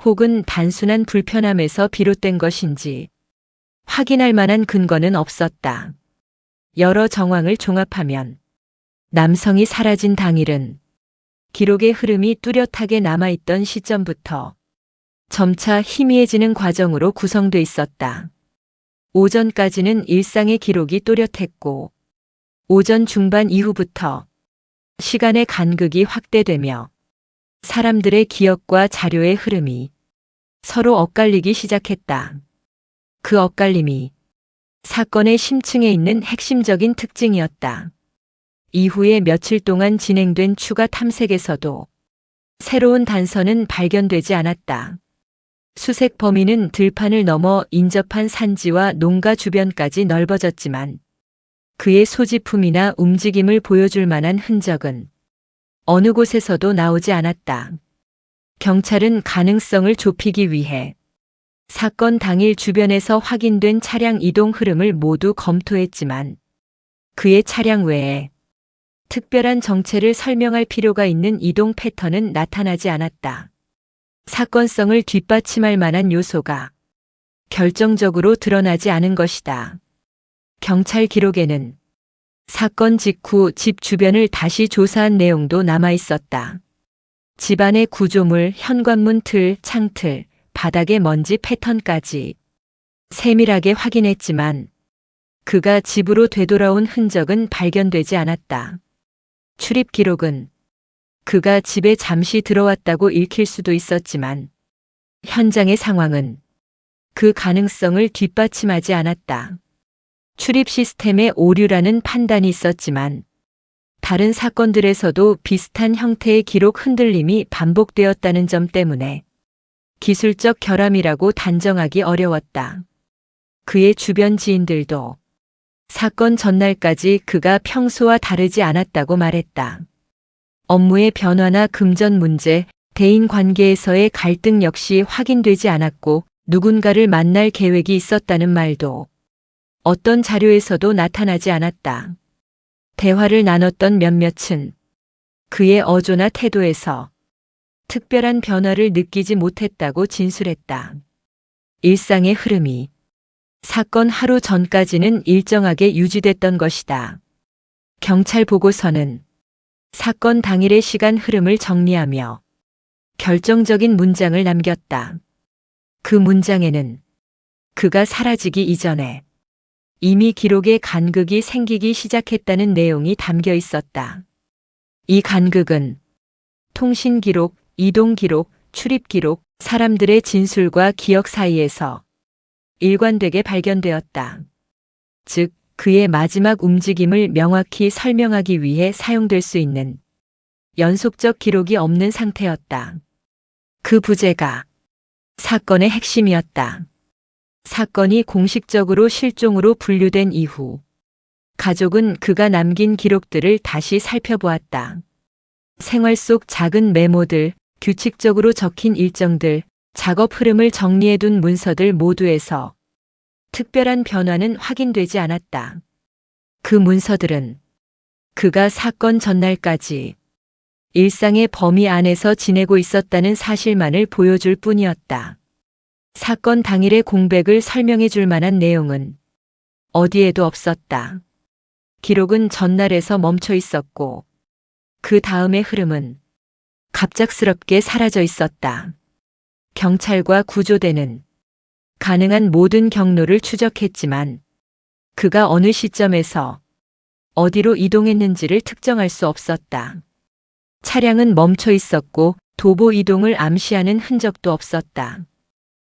혹은 단순한 불편함에서 비롯된 것인지 확인할 만한 근거는 없었다. 여러 정황을 종합하면 남성이 사라진 당일은 기록의 흐름이 뚜렷하게 남아있던 시점부터 점차 희미해지는 과정으로 구성돼 있었다. 오전까지는 일상의 기록이 또렷했고 오전 중반 이후부터 시간의 간극이 확대되며 사람들의 기억과 자료의 흐름이 서로 엇갈리기 시작했다. 그 엇갈림이 사건의 심층에 있는 핵심적인 특징이었다. 이후에 며칠 동안 진행된 추가 탐색에서도 새로운 단서는 발견되지 않았다. 수색 범위는 들판을 넘어 인접한 산지와 농가 주변까지 넓어졌지만 그의 소지품이나 움직임을 보여줄 만한 흔적은 어느 곳에서도 나오지 않았다. 경찰은 가능성을 좁히기 위해 사건 당일 주변에서 확인된 차량 이동 흐름을 모두 검토했지만 그의 차량 외에 특별한 정체를 설명할 필요가 있는 이동 패턴은 나타나지 않았다. 사건성을 뒷받침할 만한 요소가 결정적으로 드러나지 않은 것이다. 경찰 기록에는 사건 직후 집 주변을 다시 조사한 내용도 남아 있었다. 집안의 구조물, 현관문 틀, 창틀, 바닥의 먼지 패턴까지 세밀하게 확인했지만 그가 집으로 되돌아온 흔적은 발견되지 않았다. 출입 기록은 그가 집에 잠시 들어왔다고 읽힐 수도 있었지만 현장의 상황은 그 가능성을 뒷받침하지 않았다. 출입 시스템의 오류라는 판단이 있었지만 다른 사건들에서도 비슷한 형태의 기록 흔들림이 반복되었다는 점 때문에 기술적 결함이라고 단정하기 어려웠다. 그의 주변 지인들도 사건 전날까지 그가 평소와 다르지 않았다고 말했다. 업무의 변화나 금전 문제, 대인 관계에서의 갈등 역시 확인되지 않았고 누군가를 만날 계획이 있었다는 말도 어떤 자료에서도 나타나지 않았다. 대화를 나눴던 몇몇은 그의 어조나 태도에서 특별한 변화를 느끼지 못했다고 진술했다. 일상의 흐름이 사건 하루 전까지는 일정하게 유지됐던 것이다. 경찰 보고서는 사건 당일의 시간 흐름을 정리하며 결정적인 문장을 남겼다. 그 문장에는 그가 사라지기 이전에 이미 기록에 간극이 생기기 시작했다는 내용이 담겨 있었다. 이 간극은 통신 기록, 이동 기록, 출입 기록, 사람들의 진술과 기억 사이에서 일관되게 발견되었다. 즉, 그의 마지막 움직임을 명확히 설명하기 위해 사용될 수 있는 연속적 기록이 없는 상태였다. 그 부재가 사건의 핵심이었다. 사건이 공식적으로 실종으로 분류된 이후 가족은 그가 남긴 기록들을 다시 살펴보았다. 생활 속 작은 메모들, 규칙적으로 적힌 일정들, 작업 흐름을 정리해둔 문서들 모두에서 특별한 변화는 확인되지 않았다. 그 문서들은 그가 사건 전날까지 일상의 범위 안에서 지내고 있었다는 사실만을 보여줄 뿐이었다. 사건 당일의 공백을 설명해 줄 만한 내용은 어디에도 없었다. 기록은 전날에서 멈춰 있었고 그 다음의 흐름은 갑작스럽게 사라져 있었다. 경찰과 구조대는 가능한 모든 경로를 추적했지만 그가 어느 시점에서 어디로 이동했는지를 특정할 수 없었다. 차량은 멈춰 있었고 도보 이동을 암시하는 흔적도 없었다.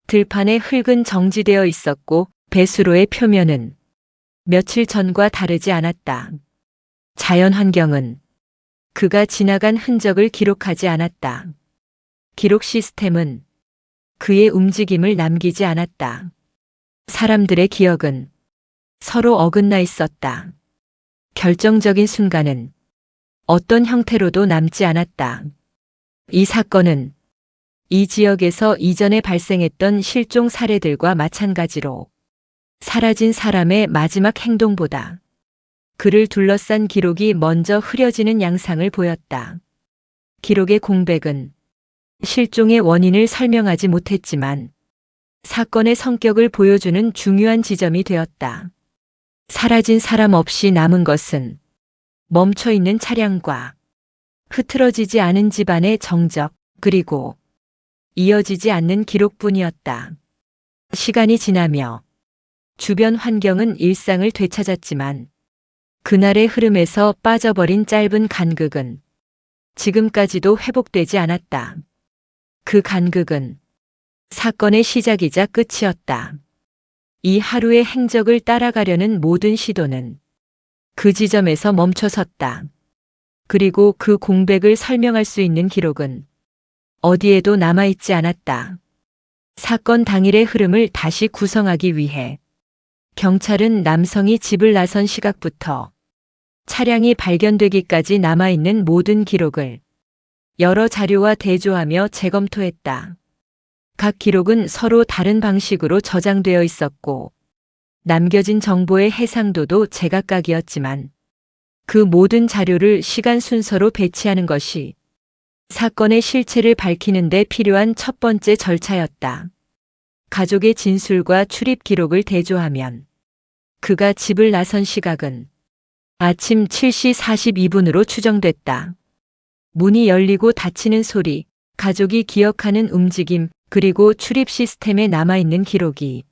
들판에 흙은 정지되어 있었고 배수로의 표면은 며칠 전과 다르지 않았다. 자연 환경은 그가 지나간 흔적을 기록하지 않았다. 기록 시스템은 그의 움직임을 남기지 않았다. 사람들의 기억은 서로 어긋나 있었다. 결정적인 순간은 어떤 형태로도 남지 않았다. 이 사건은 이 지역에서 이전에 발생했던 실종 사례들과 마찬가지로 사라진 사람의 마지막 행동보다 그를 둘러싼 기록이 먼저 흐려지는 양상을 보였다. 기록의 공백은 실종의 원인을 설명하지 못했지만 사건의 성격을 보여주는 중요한 지점이 되었다. 사라진 사람 없이 남은 것은 멈춰 있는 차량과 흐트러지지 않은 집안의 정적, 그리고 이어지지 않는 기록뿐이었다. 시간이 지나며 주변 환경은 일상을 되찾았지만 그날의 흐름에서 빠져버린 짧은 간극은 지금까지도 회복되지 않았다. 그 간극은 사건의 시작이자 끝이었다. 이 하루의 행적을 따라가려는 모든 시도는 그 지점에서 멈춰섰다. 그리고 그 공백을 설명할 수 있는 기록은 어디에도 남아있지 않았다. 사건 당일의 흐름을 다시 구성하기 위해 경찰은 남성이 집을 나선 시각부터 차량이 발견되기까지 남아있는 모든 기록을 여러 자료와 대조하며 재검토했다. 각 기록은 서로 다른 방식으로 저장되어 있었고 남겨진 정보의 해상도도 제각각이었지만 그 모든 자료를 시간 순서로 배치하는 것이 사건의 실체를 밝히는 데 필요한 첫 번째 절차였다. 가족의 진술과 출입 기록을 대조하면 그가 집을 나선 시각은 아침 7시 42분으로 추정됐다. 문이 열리고 닫히는 소리, 가족이 기억하는 움직임, 그리고 출입 시스템에 남아있는 기록이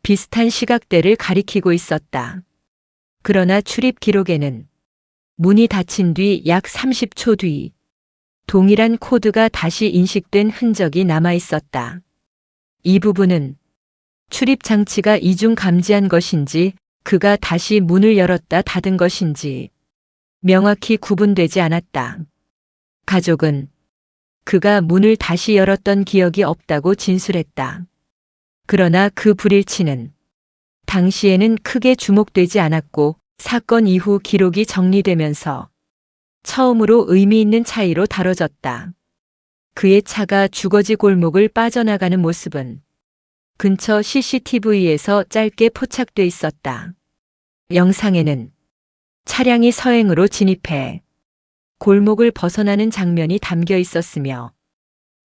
비슷한 시각대를 가리키고 있었다. 그러나 출입 기록에는 문이 닫힌 뒤 약 30초 뒤 동일한 코드가 다시 인식된 흔적이 남아있었다. 이 부분은 출입 장치가 이중 감지한 것인지 그가 다시 문을 열었다 닫은 것인지 명확히 구분되지 않았다. 가족은 그가 문을 다시 열었던 기억이 없다고 진술했다. 그러나 그 불일치는 당시에는 크게 주목되지 않았고 사건 이후 기록이 정리되면서 처음으로 의미 있는 차이로 다뤄졌다. 그의 차가 주거지 골목을 빠져나가는 모습은 근처 CCTV에서 짧게 포착돼 있었다. 영상에는 차량이 서행으로 진입해 골목을 벗어나는 장면이 담겨 있었으며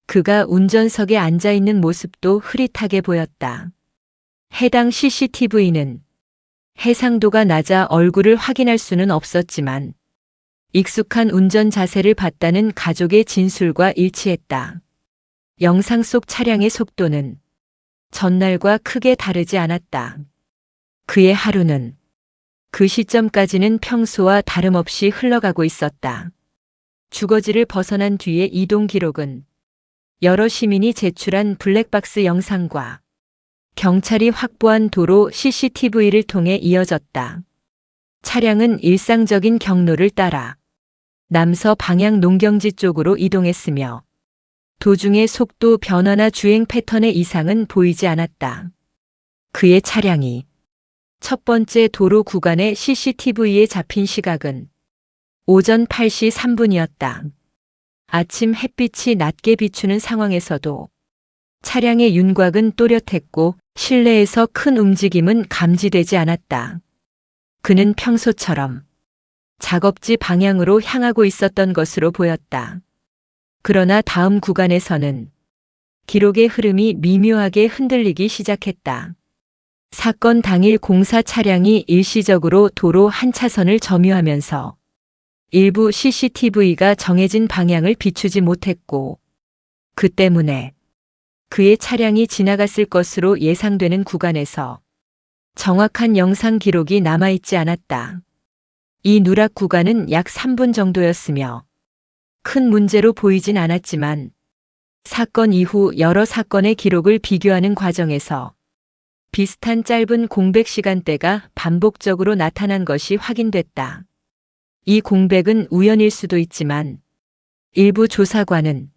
그가 운전석에 앉아 있는 모습도 흐릿하게 보였다. 해당 CCTV는 해상도가 낮아 얼굴을 확인할 수는 없었지만 익숙한 운전 자세를 봤다는 가족의 진술과 일치했다. 영상 속 차량의 속도는 전날과 크게 다르지 않았다. 그의 하루는 그 시점까지는 평소와 다름없이 흘러가고 있었다. 주거지를 벗어난 뒤의 이동 기록은 여러 시민이 제출한 블랙박스 영상과 경찰이 확보한 도로 CCTV를 통해 이어졌다. 차량은 일상적인 경로를 따라 남서 방향 농경지 쪽으로 이동했으며 도중에 속도 변화나 주행 패턴의 이상은 보이지 않았다. 그의 차량이 첫 번째 도로 구간의 CCTV에 잡힌 시각은 오전 8시 3분이었다. 아침 햇빛이 낮게 비추는 상황에서도 차량의 윤곽은 또렷했고 실내에서 큰 움직임은 감지되지 않았다. 그는 평소처럼 작업지 방향으로 향하고 있었던 것으로 보였다. 그러나 다음 구간에서는 기록의 흐름이 미묘하게 흔들리기 시작했다. 사건 당일 공사 차량이 일시적으로 도로 한 차선을 점유하면서 일부 CCTV가 정해진 방향을 비추지 못했고, 그 때문에 그의 차량이 지나갔을 것으로 예상되는 구간에서 정확한 영상 기록이 남아있지 않았다. 이 누락 구간은 약 3분 정도였으며 큰 문제로 보이진 않았지만 사건 이후 여러 사건의 기록을 비교하는 과정에서 비슷한 짧은 공백 시간대가 반복적으로 나타난 것이 확인됐다. 이 공백은 우연일 수도 있지만 일부 조사관은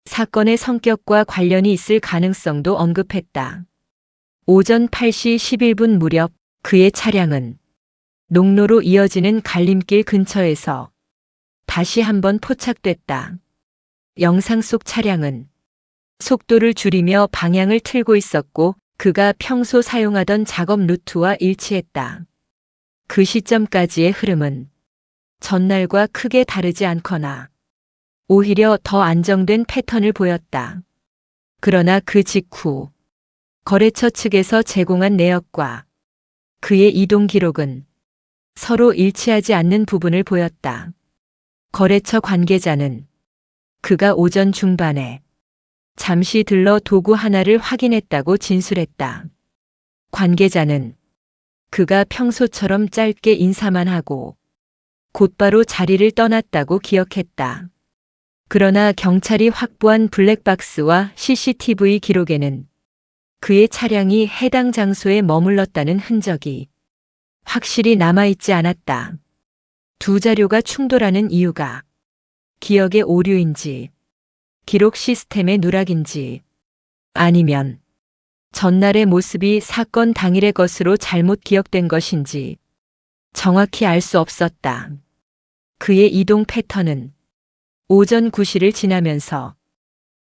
사건의 성격과 관련이 있을 가능성도 언급했다. 오전 8시 11분 무렵 그의 차량은 농로로 이어지는 갈림길 근처에서 다시 한번 포착됐다. 영상 속 차량은 속도를 줄이며 방향을 틀고 있었고 그가 평소 사용하던 작업 루트와 일치했다. 그 시점까지의 흐름은 전날과 크게 다르지 않거나 오히려 더 안정된 패턴을 보였다. 그러나 그 직후 거래처 측에서 제공한 내역과 그의 이동 기록은 서로 일치하지 않는 부분을 보였다. 거래처 관계자는 그가 오전 중반에 잠시 들러 도구 하나를 확인했다고 진술했다. 관계자는 그가 평소처럼 짧게 인사만 하고 곧바로 자리를 떠났다고 기억했다. 그러나 경찰이 확보한 블랙박스와 CCTV 기록에는 그의 차량이 해당 장소에 머물렀다는 흔적이 확실히 남아있지 않았다. 두 자료가 충돌하는 이유가 기억의 오류인지, 기록 시스템의 누락인지, 아니면 전날의 모습이 사건 당일의 것으로 잘못 기억된 것인지 정확히 알 수 없었다. 그의 이동 패턴은 오전 9시를 지나면서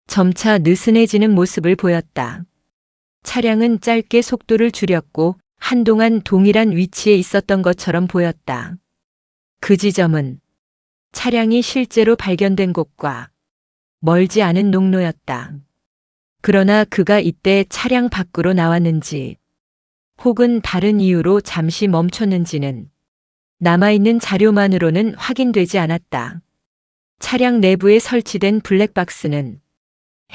점차 느슨해지는 모습을 보였다. 차량은 짧게 속도를 줄였고 한동안 동일한 위치에 있었던 것처럼 보였다. 그 지점은 차량이 실제로 발견된 곳과 멀지 않은 농로였다. 그러나 그가 이때 차량 밖으로 나왔는지 혹은 다른 이유로 잠시 멈췄는지는 남아있는 자료만으로는 확인되지 않았다. 차량 내부에 설치된 블랙박스는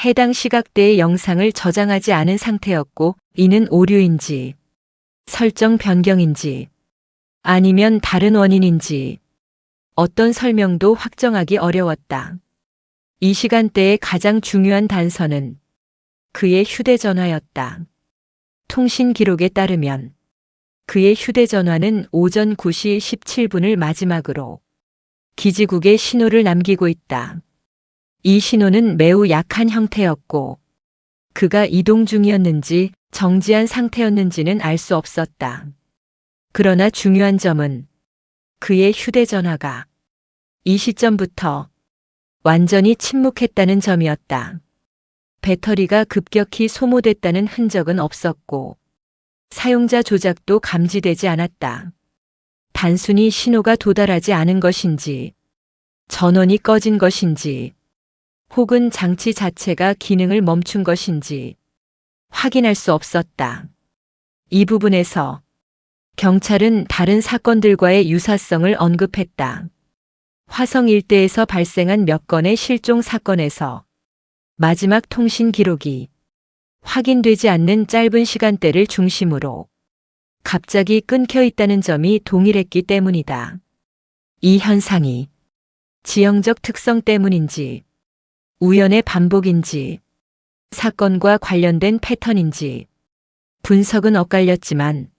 해당 시각대의 영상을 저장하지 않은 상태였고 이는 오류인지 설정 변경인지 아니면 다른 원인인지 어떤 설명도 확정하기 어려웠다. 이 시간대의 가장 중요한 단서는 그의 휴대전화였다. 통신 기록에 따르면 그의 휴대전화는 오전 9시 17분을 마지막으로 기지국에 신호를 남기고 있다. 이 신호는 매우 약한 형태였고 그가 이동 중이었는지 정지한 상태였는지는 알 수 없었다. 그러나 중요한 점은 그의 휴대전화가 이 시점부터 완전히 침묵했다는 점이었다. 배터리가 급격히 소모됐다는 흔적은 없었고 사용자 조작도 감지되지 않았다. 단순히 신호가 도달하지 않은 것인지, 전원이 꺼진 것인지, 혹은 장치 자체가 기능을 멈춘 것인지 확인할 수 없었다. 이 부분에서 경찰은 다른 사건들과의 유사성을 언급했다. 화성 일대에서 발생한 몇 건의 실종 사건에서 마지막 통신 기록이 확인되지 않는 짧은 시간대를 중심으로 갑자기 끊겨 있다는 점이 동일했기 때문이다. 이 현상이 지형적 특성 때문인지, 우연의 반복인지, 사건과 관련된 패턴인지 분석은 엇갈렸지만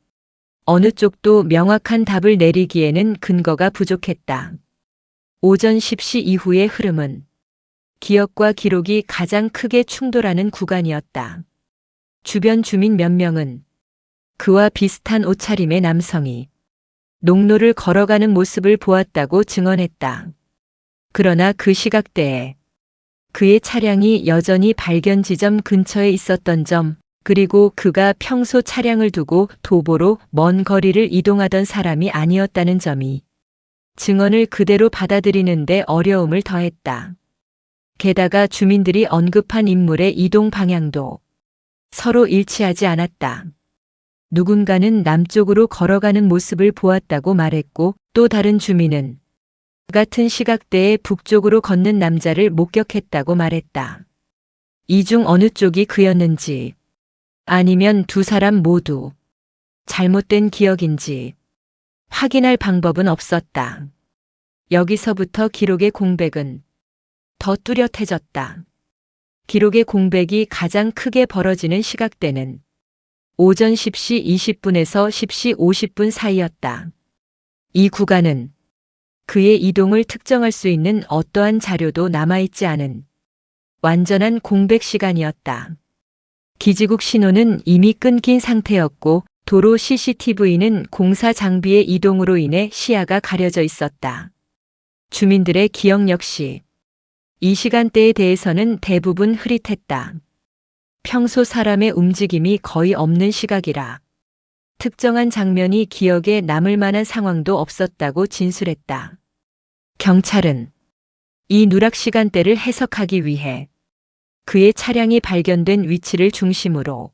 어느 쪽도 명확한 답을 내리기에는 근거가 부족했다. 오전 10시 이후의 흐름은 기억과 기록이 가장 크게 충돌하는 구간이었다. 주변 주민 몇 명은 그와 비슷한 옷차림의 남성이 농로를 걸어가는 모습을 보았다고 증언했다. 그러나 그 시각대에 그의 차량이 여전히 발견 지점 근처에 있었던 점, 그리고 그가 평소 차량을 두고 도보로 먼 거리를 이동하던 사람이 아니었다는 점이 증언을 그대로 받아들이는데 어려움을 더했다. 게다가 주민들이 언급한 인물의 이동 방향도 서로 일치하지 않았다. 누군가는 남쪽으로 걸어가는 모습을 보았다고 말했고, 또 다른 주민은 같은 시각대에 북쪽으로 걷는 남자를 목격했다고 말했다. 이 중 어느 쪽이 그였는지, 아니면 두 사람 모두 잘못된 기억인지 확인할 방법은 없었다. 여기서부터 기록의 공백은 더 뚜렷해졌다. 기록의 공백이 가장 크게 벌어지는 시각대는 오전 10시 20분에서 10시 50분 사이였다. 이 구간은 그의 이동을 특정할 수 있는 어떠한 자료도 남아있지 않은 완전한 공백 시간이었다. 기지국 신호는 이미 끊긴 상태였고, 도로 CCTV는 공사 장비의 이동으로 인해 시야가 가려져 있었다. 주민들의 기억 역시 이 시간대에 대해서는 대부분 흐릿했다. 평소 사람의 움직임이 거의 없는 시각이라 특정한 장면이 기억에 남을 만한 상황도 없었다고 진술했다. 경찰은 이 누락 시간대를 해석하기 위해 그의 차량이 발견된 위치를 중심으로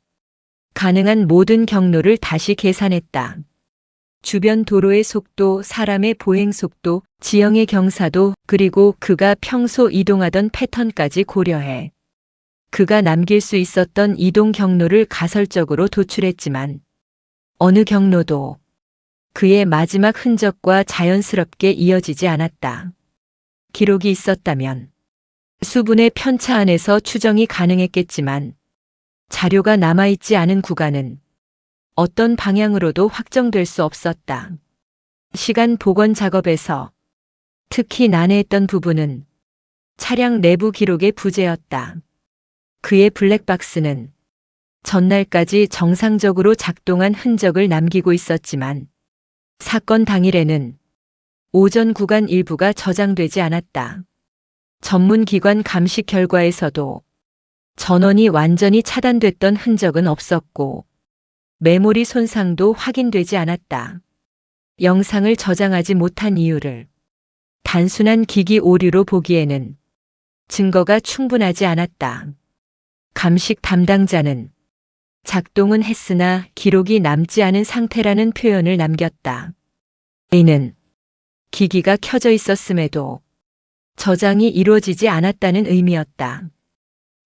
가능한 모든 경로를 다시 계산했다. 주변 도로의 속도, 사람의 보행 속도, 지형의 경사도, 그리고 그가 평소 이동하던 패턴까지 고려해 그가 남길 수 있었던 이동 경로를 가설적으로 도출했지만 어느 경로도 그의 마지막 흔적과 자연스럽게 이어지지 않았다. 기록이 있었다면 수분의 편차 안에서 추정이 가능했겠지만 자료가 남아있지 않은 구간은 어떤 방향으로도 확정될 수 없었다. 시간 복원 작업에서 특히 난해했던 부분은 차량 내부 기록의 부재였다. 그의 블랙박스는 전날까지 정상적으로 작동한 흔적을 남기고 있었지만 사건 당일에는 오전 구간 일부가 저장되지 않았다. 전문기관 감식 결과에서도 전원이 완전히 차단됐던 흔적은 없었고 메모리 손상도 확인되지 않았다. 영상을 저장하지 못한 이유를 단순한 기기 오류로 보기에는 증거가 충분하지 않았다. 감식 담당자는 작동은 했으나 기록이 남지 않은 상태라는 표현을 남겼다. 이는 기기가 켜져 있었음에도 저장이 이루어지지 않았다는 의미였다.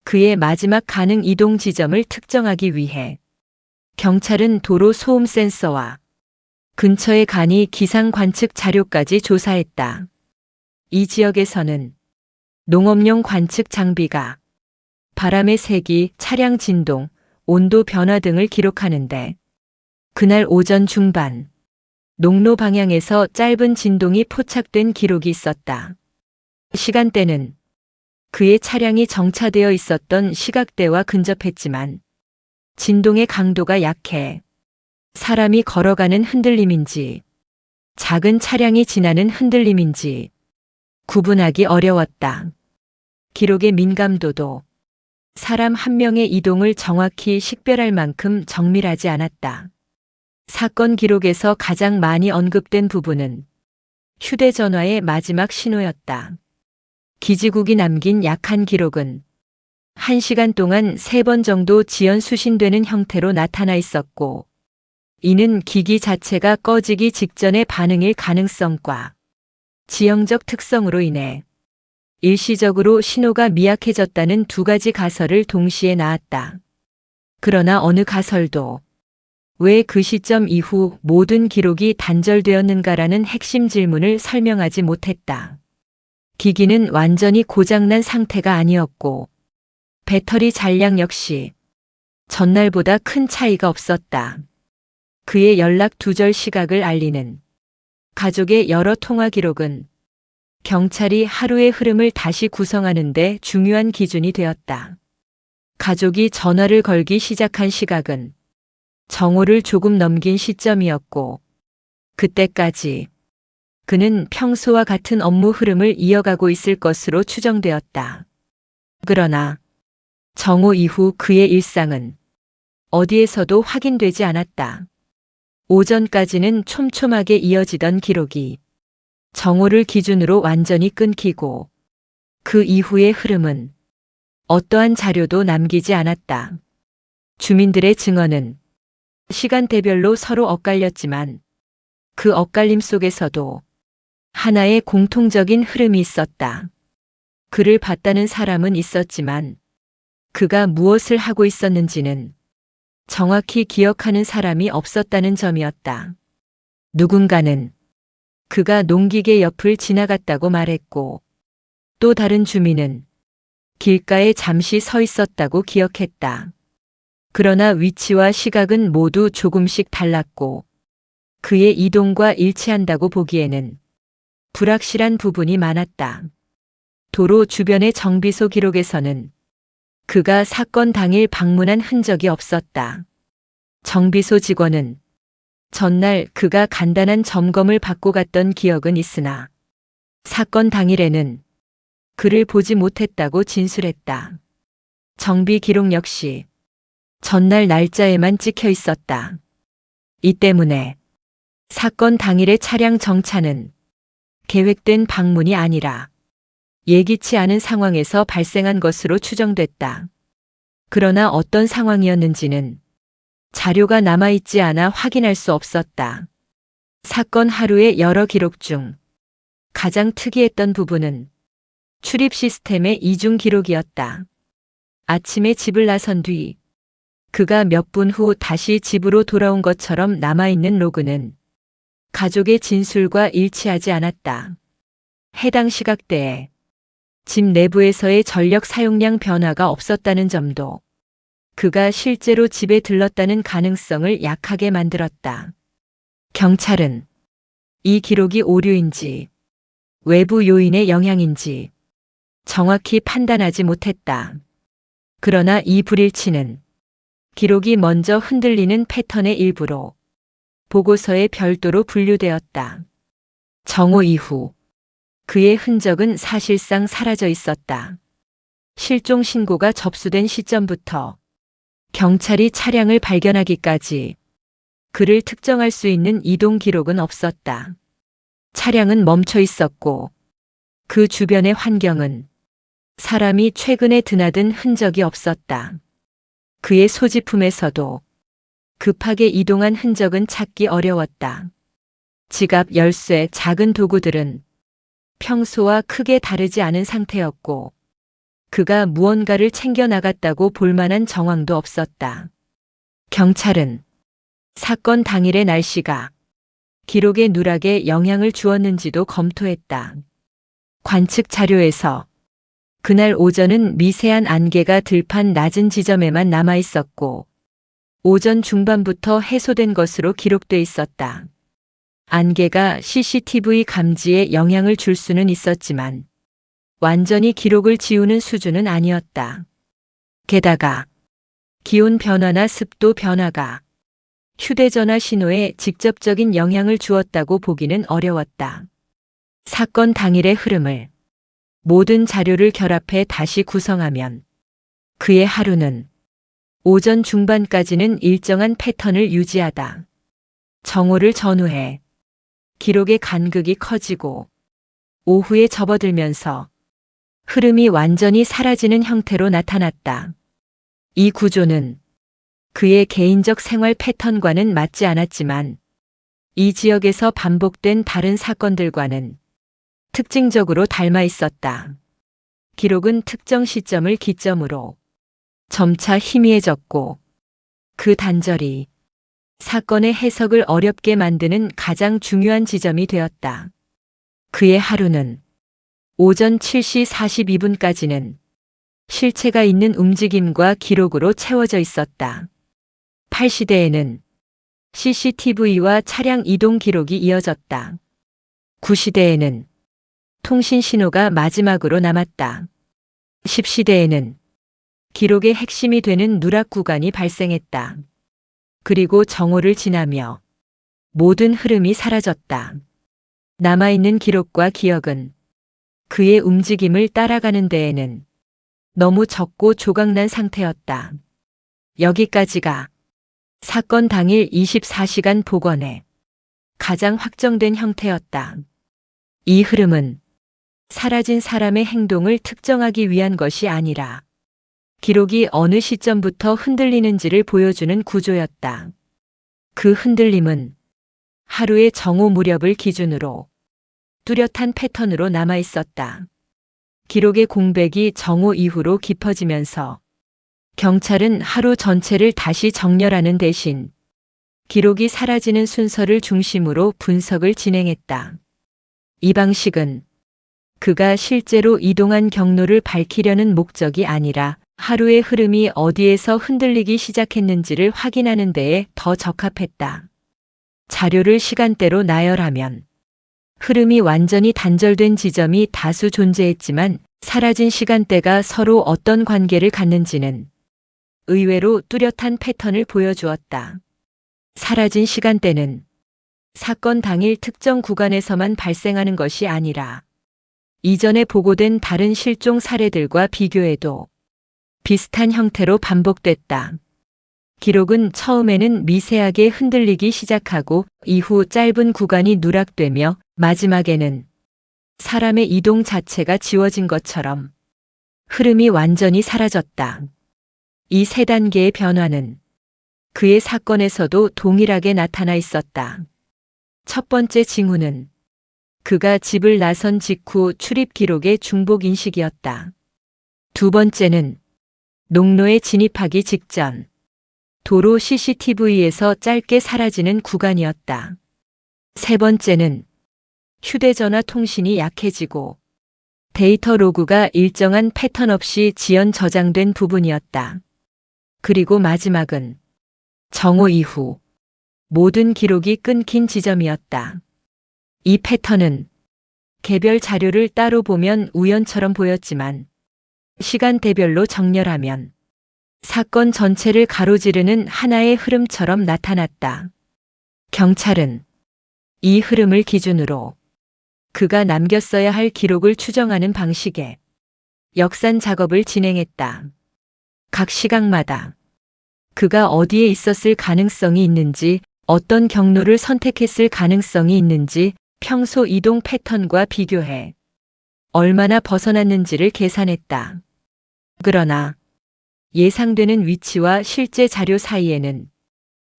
그의 마지막 가능 이동 지점을 특정하기 위해 경찰은 도로 소음 센서와 근처의 간이 기상 관측 자료까지 조사했다. 이 지역에서는 농업용 관측 장비가 바람의 세기, 차량 진동, 온도 변화 등을 기록하는데 그날 오전 중반 농로 방향에서 짧은 진동이 포착된 기록이 있었다. 시간대는 그의 차량이 정차되어 있었던 시각대와 근접했지만 진동의 강도가 약해 사람이 걸어가는 흔들림인지 작은 차량이 지나는 흔들림인지 구분하기 어려웠다. 기록의 민감도도 사람 한 명의 이동을 정확히 식별할 만큼 정밀하지 않았다. 사건 기록에서 가장 많이 언급된 부분은 휴대전화의 마지막 신호였다. 기지국이 남긴 약한 기록은 1시간 동안 3번 정도 지연 수신되는 형태로 나타나 있었고, 이는 기기 자체가 꺼지기 직전의 반응일 가능성과 지형적 특성으로 인해 일시적으로 신호가 미약해졌다는 두 가지 가설을 동시에 낳았다. 그러나 어느 가설도 왜 그 시점 이후 모든 기록이 단절되었는가라는 핵심 질문을 설명하지 못했다. 기기는 완전히 고장난 상태가 아니었고 배터리 잔량 역시 전날보다 큰 차이가 없었다. 그의 연락 두절 시각을 알리는 가족의 여러 통화 기록은 경찰이 하루의 흐름을 다시 구성하는 데 중요한 기준이 되었다. 가족이 전화를 걸기 시작한 시각은 정오를 조금 넘긴 시점이었고 그때까지 그는 평소와 같은 업무 흐름을 이어가고 있을 것으로 추정되었다. 그러나 정오 이후 그의 일상은 어디에서도 확인되지 않았다. 오전까지는 촘촘하게 이어지던 기록이 정오를 기준으로 완전히 끊기고 그 이후의 흐름은 어떠한 자료도 남기지 않았다. 주민들의 증언은 시간대별로 서로 엇갈렸지만 그 엇갈림 속에서도 하나의 공통적인 흐름이 있었다. 그를 봤다는 사람은 있었지만 그가 무엇을 하고 있었는지는 정확히 기억하는 사람이 없었다는 점이었다. 누군가는 그가 농기계 옆을 지나갔다고 말했고 또 다른 주민은 길가에 잠시 서 있었다고 기억했다. 그러나 위치와 시각은 모두 조금씩 달랐고 그의 이동과 일치한다고 보기에는 불확실한 부분이 많았다. 도로 주변의 정비소 기록에서는 그가 사건 당일 방문한 흔적이 없었다. 정비소 직원은 전날 그가 간단한 점검을 받고 갔던 기억은 있으나 사건 당일에는 그를 보지 못했다고 진술했다. 정비 기록 역시 전날 날짜에만 찍혀 있었다. 이 때문에 사건 당일의 차량 정차는 계획된 방문이 아니라 예기치 않은 상황에서 발생한 것으로 추정됐다. 그러나 어떤 상황이었는지는 자료가 남아있지 않아 확인할 수 없었다. 사건 하루의 여러 기록 중 가장 특이했던 부분은 출입 시스템의 이중 기록이었다. 아침에 집을 나선 뒤 그가 몇 분 후 다시 집으로 돌아온 것처럼 남아있는 로그는 가족의 진술과 일치하지 않았다. 해당 시각대에 집 내부에서의 전력 사용량 변화가 없었다는 점도 그가 실제로 집에 들렀다는 가능성을 약하게 만들었다. 경찰은 이 기록이 오류인지 외부 요인의 영향인지 정확히 판단하지 못했다. 그러나 이 불일치는 기록이 먼저 흔들리는 패턴의 일부로 보고서에 별도로 분류되었다. 정오 이후 그의 흔적은 사실상 사라져 있었다. 실종 신고가 접수된 시점부터 경찰이 차량을 발견하기까지 그를 특정할 수 있는 이동 기록은 없었다. 차량은 멈춰 있었고 그 주변의 환경은 사람이 최근에 드나든 흔적이 없었다. 그의 소지품에서도 급하게 이동한 흔적은 찾기 어려웠다. 지갑, 열쇠, 작은 도구들은 평소와 크게 다르지 않은 상태였고 그가 무언가를 챙겨 나갔다고 볼 만한 정황도 없었다. 경찰은 사건 당일의 날씨가 기록의 누락에 영향을 주었는지도 검토했다. 관측 자료에서 그날 오전은 미세한 안개가 들판 낮은 지점에만 남아 있었고 오전 중반부터 해소된 것으로 기록돼 있었다. 안개가 CCTV 감지에 영향을 줄 수는 있었지만 완전히 기록을 지우는 수준은 아니었다. 게다가 기온 변화나 습도 변화가 휴대전화 신호에 직접적인 영향을 주었다고 보기는 어려웠다. 사건 당일의 흐름을 모든 자료를 결합해 다시 구성하면 그의 하루는 오전 중반까지는 일정한 패턴을 유지하다 정오를 전후해 기록의 간극이 커지고 오후에 접어들면서 흐름이 완전히 사라지는 형태로 나타났다. 이 구조는 그의 개인적 생활 패턴과는 맞지 않았지만 이 지역에서 반복된 다른 사건들과는 특징적으로 닮아 있었다. 기록은 특정 시점을 기점으로 점차 희미해졌고 그 단절이 사건의 해석을 어렵게 만드는 가장 중요한 지점이 되었다. 그의 하루는 오전 7시 42분까지는 실체가 있는 움직임과 기록으로 채워져 있었다. 8시대에는 CCTV와 차량 이동 기록이 이어졌다. 9시대에는 통신 신호가 마지막으로 남았다. 10시대에는 기록의 핵심이 되는 누락 구간이 발생했다. 그리고 정오를 지나며 모든 흐름이 사라졌다. 남아있는 기록과 기억은 그의 움직임을 따라가는 데에는 너무 적고 조각난 상태였다. 여기까지가 사건 당일 24시간 복원의 가장 확정된 형태였다. 이 흐름은 사라진 사람의 행동을 특정하기 위한 것이 아니라 기록이 어느 시점부터 흔들리는지를 보여주는 구조였다. 그 흔들림은 하루의 정오 무렵을 기준으로 뚜렷한 패턴으로 남아 있었다. 기록의 공백이 정오 이후로 깊어지면서 경찰은 하루 전체를 다시 정렬하는 대신 기록이 사라지는 순서를 중심으로 분석을 진행했다. 이 방식은 그가 실제로 이동한 경로를 밝히려는 목적이 아니라 하루의 흐름이 어디에서 흔들리기 시작했는지를 확인하는 데에 더 적합했다. 자료를 시간대로 나열하면 흐름이 완전히 단절된 지점이 다수 존재했지만 사라진 시간대가 서로 어떤 관계를 갖는지는 의외로 뚜렷한 패턴을 보여주었다. 사라진 시간대는 사건 당일 특정 구간에서만 발생하는 것이 아니라 이전에 보고된 다른 실종 사례들과 비교해도 비슷한 형태로 반복됐다. 기록은 처음에는 미세하게 흔들리기 시작하고 이후 짧은 구간이 누락되며 마지막에는 사람의 이동 자체가 지워진 것처럼 흐름이 완전히 사라졌다. 이 세 단계의 변화는 그의 사건에서도 동일하게 나타나 있었다. 첫 번째 징후는 그가 집을 나선 직후 출입 기록의 중복 인식이었다. 두 번째는 농로에 진입하기 직전 도로 CCTV에서 짧게 사라지는 구간이었다. 세 번째는 휴대전화 통신이 약해지고 데이터 로그가 일정한 패턴 없이 지연 저장된 부분이었다. 그리고 마지막은 정오 이후 모든 기록이 끊긴 지점이었다. 이 패턴은 개별 자료를 따로 보면 우연처럼 보였지만 시간대별로 정렬하면 사건 전체를 가로지르는 하나의 흐름처럼 나타났다. 경찰은 이 흐름을 기준으로 그가 남겼어야 할 기록을 추정하는 방식의 역산 작업을 진행했다. 각 시각마다 그가 어디에 있었을 가능성이 있는지, 어떤 경로를 선택했을 가능성이 있는지 평소 이동 패턴과 비교해 얼마나 벗어났는지를 계산했다. 그러나 예상되는 위치와 실제 자료 사이에는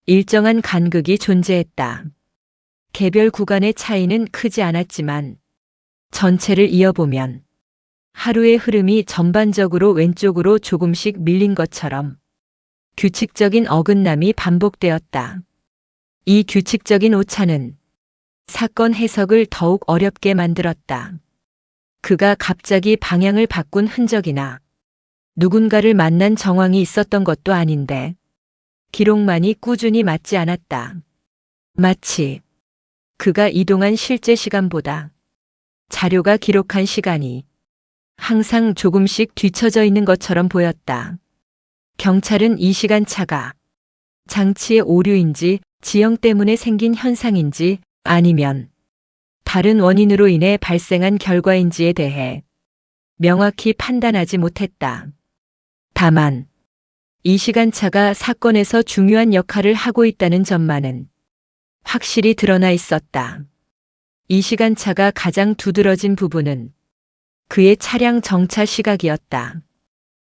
일정한 간극이 존재했다. 개별 구간의 차이는 크지 않았지만 전체를 이어보면 하루의 흐름이 전반적으로 왼쪽으로 조금씩 밀린 것처럼 규칙적인 어긋남이 반복되었다. 이 규칙적인 오차는 사건 해석을 더욱 어렵게 만들었다. 그가 갑자기 방향을 바꾼 흔적이나 누군가를 만난 정황이 있었던 것도 아닌데 기록만이 꾸준히 맞지 않았다. 마치 그가 이동한 실제 시간보다 자료가 기록한 시간이 항상 조금씩 뒤처져 있는 것처럼 보였다. 경찰은 이 시간차가 장치의 오류인지 지형 때문에 생긴 현상인지 아니면 다른 원인으로 인해 발생한 결과인지에 대해 명확히 판단하지 못했다. 다만 이 시간차가 사건에서 중요한 역할을 하고 있다는 점만은 확실히 드러나 있었다. 이 시간차가 가장 두드러진 부분은 그의 차량 정차 시각이었다.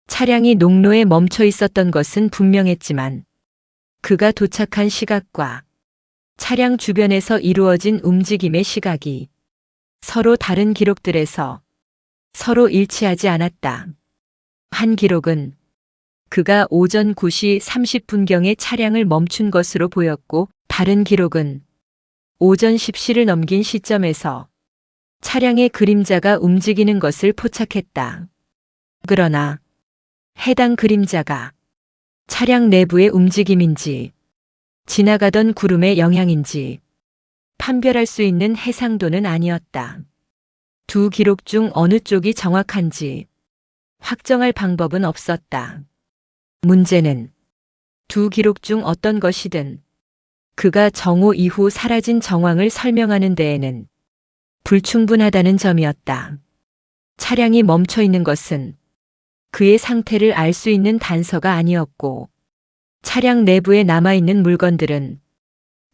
차량이 농로에 멈춰 있었던 것은 분명했지만 그가 도착한 시각과 차량 주변에서 이루어진 움직임의 시각이 서로 다른 기록들에서 서로 일치하지 않았다. 한 기록은 그가 오전 9시 30분경에 차량을 멈춘 것으로 보였고 다른 기록은 오전 10시를 넘긴 시점에서 차량의 그림자가 움직이는 것을 포착했다. 그러나 해당 그림자가 차량 내부의 움직임인지 지나가던 구름의 영향인지 판별할 수 있는 해상도는 아니었다. 두 기록 중 어느 쪽이 정확한지 확정할 방법은 없었다. 문제는 두 기록 중 어떤 것이든 그가 정오 이후 사라진 정황을 설명하는 데에는 불충분하다는 점이었다. 차량이 멈춰 있는 것은 그의 상태를 알 수 있는 단서가 아니었고, 차량 내부에 남아있는 물건들은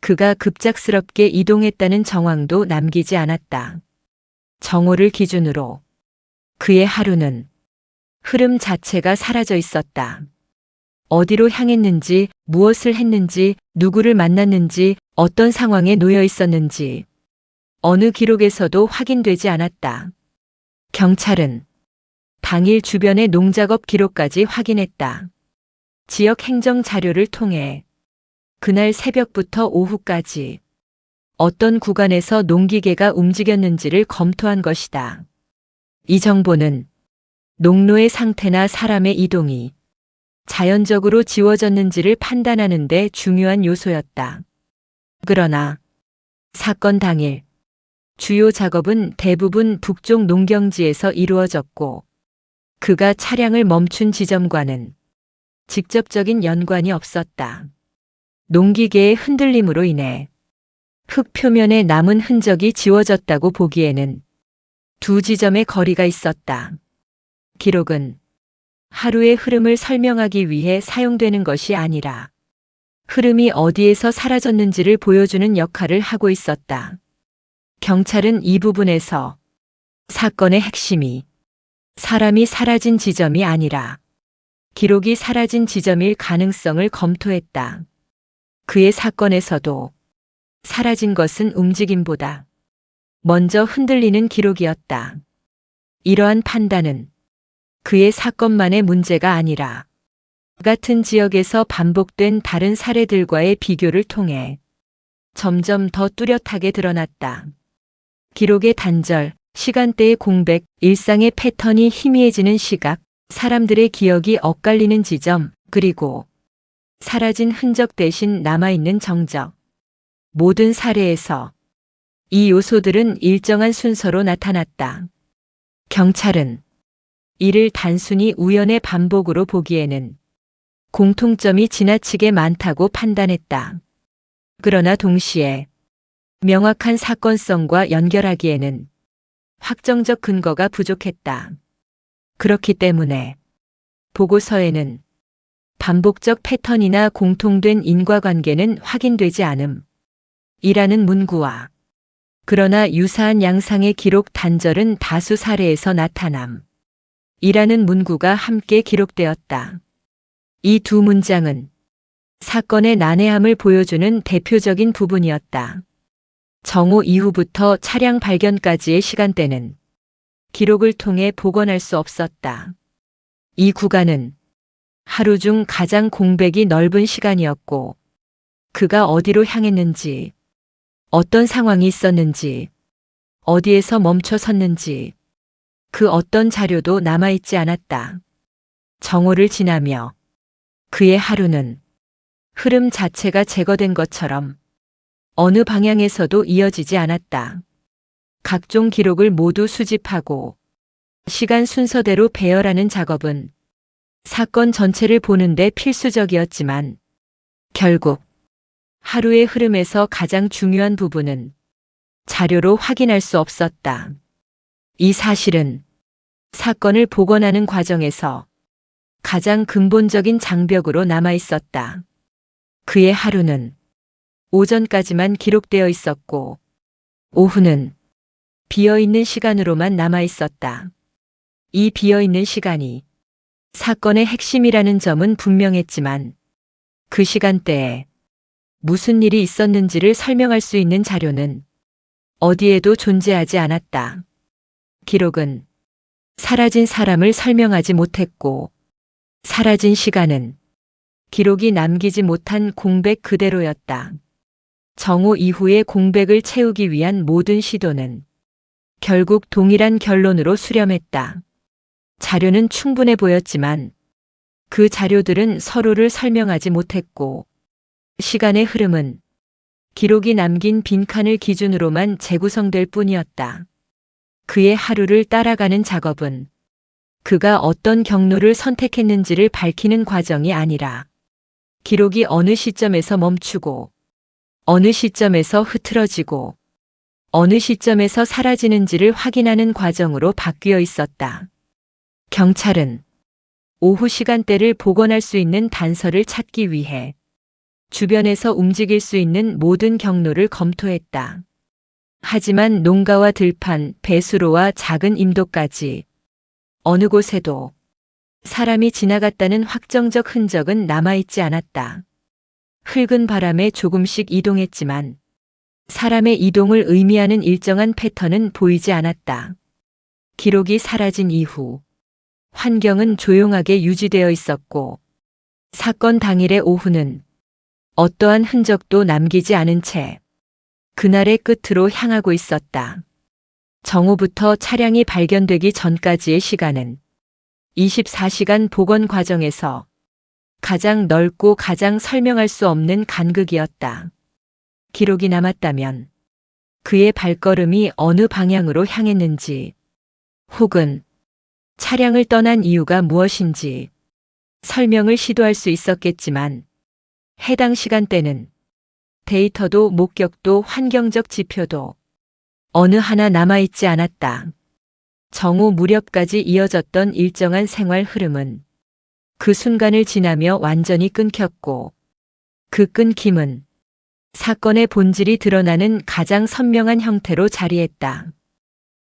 그가 급작스럽게 이동했다는 정황도 남기지 않았다. 정오를 기준으로 그의 하루는 흐름 자체가 사라져 있었다. 어디로 향했는지, 무엇을 했는지, 누구를 만났는지, 어떤 상황에 놓여 있었는지 어느 기록에서도 확인되지 않았다. 경찰은 당일 주변의 농작업 기록까지 확인했다. 지역 행정 자료를 통해 그날 새벽부터 오후까지 어떤 구간에서 농기계가 움직였는지를 검토한 것이다. 이 정보는 농로의 상태나 사람의 이동이 자연적으로 지워졌는지를 판단하는 데 중요한 요소였다. 그러나 사건 당일 주요 작업은 대부분 북쪽 농경지에서 이루어졌고, 그가 차량을 멈춘 지점과는 직접적인 연관이 없었다. 농기계의 흔들림으로 인해 흙 표면에 남은 흔적이 지워졌다고 보기에는 두 지점의 거리가 있었다. 기록은 하루의 흐름을 설명하기 위해 사용되는 것이 아니라 흐름이 어디에서 사라졌는지를 보여주는 역할을 하고 있었다. 경찰은 이 부분에서 사건의 핵심이 사람이 사라진 지점이 아니라 기록이 사라진 지점일 가능성을 검토했다. 그의 사건에서도 사라진 것은 움직임보다 먼저 흔들리는 기록이었다. 이러한 판단은 그의 사건만의 문제가 아니라 같은 지역에서 반복된 다른 사례들과의 비교를 통해 점점 더 뚜렷하게 드러났다. 기록의 단절, 시간대의 공백, 일상의 패턴이 희미해지는 시각, 사람들의 기억이 엇갈리는 지점, 그리고 사라진 흔적 대신 남아있는 정적. 모든 사례에서 이 요소들은 일정한 순서로 나타났다. 경찰은 이를 단순히 우연의 반복으로 보기에는 공통점이 지나치게 많다고 판단했다. 그러나 동시에 명확한 사건성과 연결하기에는 확정적 근거가 부족했다. 그렇기 때문에 보고서에는 반복적 패턴이나 공통된 인과관계는 확인되지 않음 이라는 문구와 그러나 유사한 양상의 기록 단절은 다수 사례에서 나타남 이라는 문구가 함께 기록되었다. 이 두 문장은 사건의 난해함을 보여주는 대표적인 부분이었다. 정오 이후부터 차량 발견까지의 시간대는 기록을 통해 복원할 수 없었다. 이 구간은 하루 중 가장 공백이 넓은 시간이었고, 그가 어디로 향했는지, 어떤 상황이 있었는지, 어디에서 멈춰 섰는지, 그 어떤 자료도 남아있지 않았다. 정오를 지나며 그의 하루는 흐름 자체가 제거된 것처럼 어느 방향에서도 이어지지 않았다. 각종 기록을 모두 수집하고 시간 순서대로 배열하는 작업은 사건 전체를 보는데 필수적이었지만 결국 하루의 흐름에서 가장 중요한 부분은 자료로 확인할 수 없었다. 이 사실은 사건을 복원하는 과정에서 가장 근본적인 장벽으로 남아 있었다. 그의 하루는 오전까지만 기록되어 있었고 오후는 비어있는 시간으로만 남아 있었다. 이 비어있는 시간이 사건의 핵심이라는 점은 분명했지만 그 시간대에 무슨 일이 있었는지를 설명할 수 있는 자료는 어디에도 존재하지 않았다. 기록은 사라진 사람을 설명하지 못했고 사라진 시간은 기록이 남기지 못한 공백 그대로였다. 정오 이후의 공백을 채우기 위한 모든 시도는 결국 동일한 결론으로 수렴했다. 자료는 충분해 보였지만 그 자료들은 서로를 설명하지 못했고 시간의 흐름은 기록이 남긴 빈칸을 기준으로만 재구성될 뿐이었다. 그의 하루를 따라가는 작업은 그가 어떤 경로를 선택했는지를 밝히는 과정이 아니라 기록이 어느 시점에서 멈추고, 어느 시점에서 흐트러지고, 어느 시점에서 사라지는지를 확인하는 과정으로 바뀌어 있었다. 경찰은 오후 시간대를 복원할 수 있는 단서를 찾기 위해 주변에서 움직일 수 있는 모든 경로를 검토했다. 하지만 농가와 들판, 배수로와 작은 임도까지 어느 곳에도 사람이 지나갔다는 확정적 흔적은 남아있지 않았다. 흙은 바람에 조금씩 이동했지만 사람의 이동을 의미하는 일정한 패턴은 보이지 않았다. 기록이 사라진 이후 환경은 조용하게 유지되어 있었고 사건 당일의 오후는 어떠한 흔적도 남기지 않은 채 그날의 끝으로 향하고 있었다. 정오부터 차량이 발견되기 전까지의 시간은 24시간 복원 과정에서 가장 넓고 가장 설명할 수 없는 간극이었다. 기록이 남았다면 그의 발걸음이 어느 방향으로 향했는지, 혹은 차량을 떠난 이유가 무엇인지 설명을 시도할 수 있었겠지만 해당 시간대는 데이터도 목격도 환경적 지표도 어느 하나 남아있지 않았다. 정오 무렵까지 이어졌던 일정한 생활 흐름은 그 순간을 지나며 완전히 끊겼고 그 끊김은 사건의 본질이 드러나는 가장 선명한 형태로 자리했다.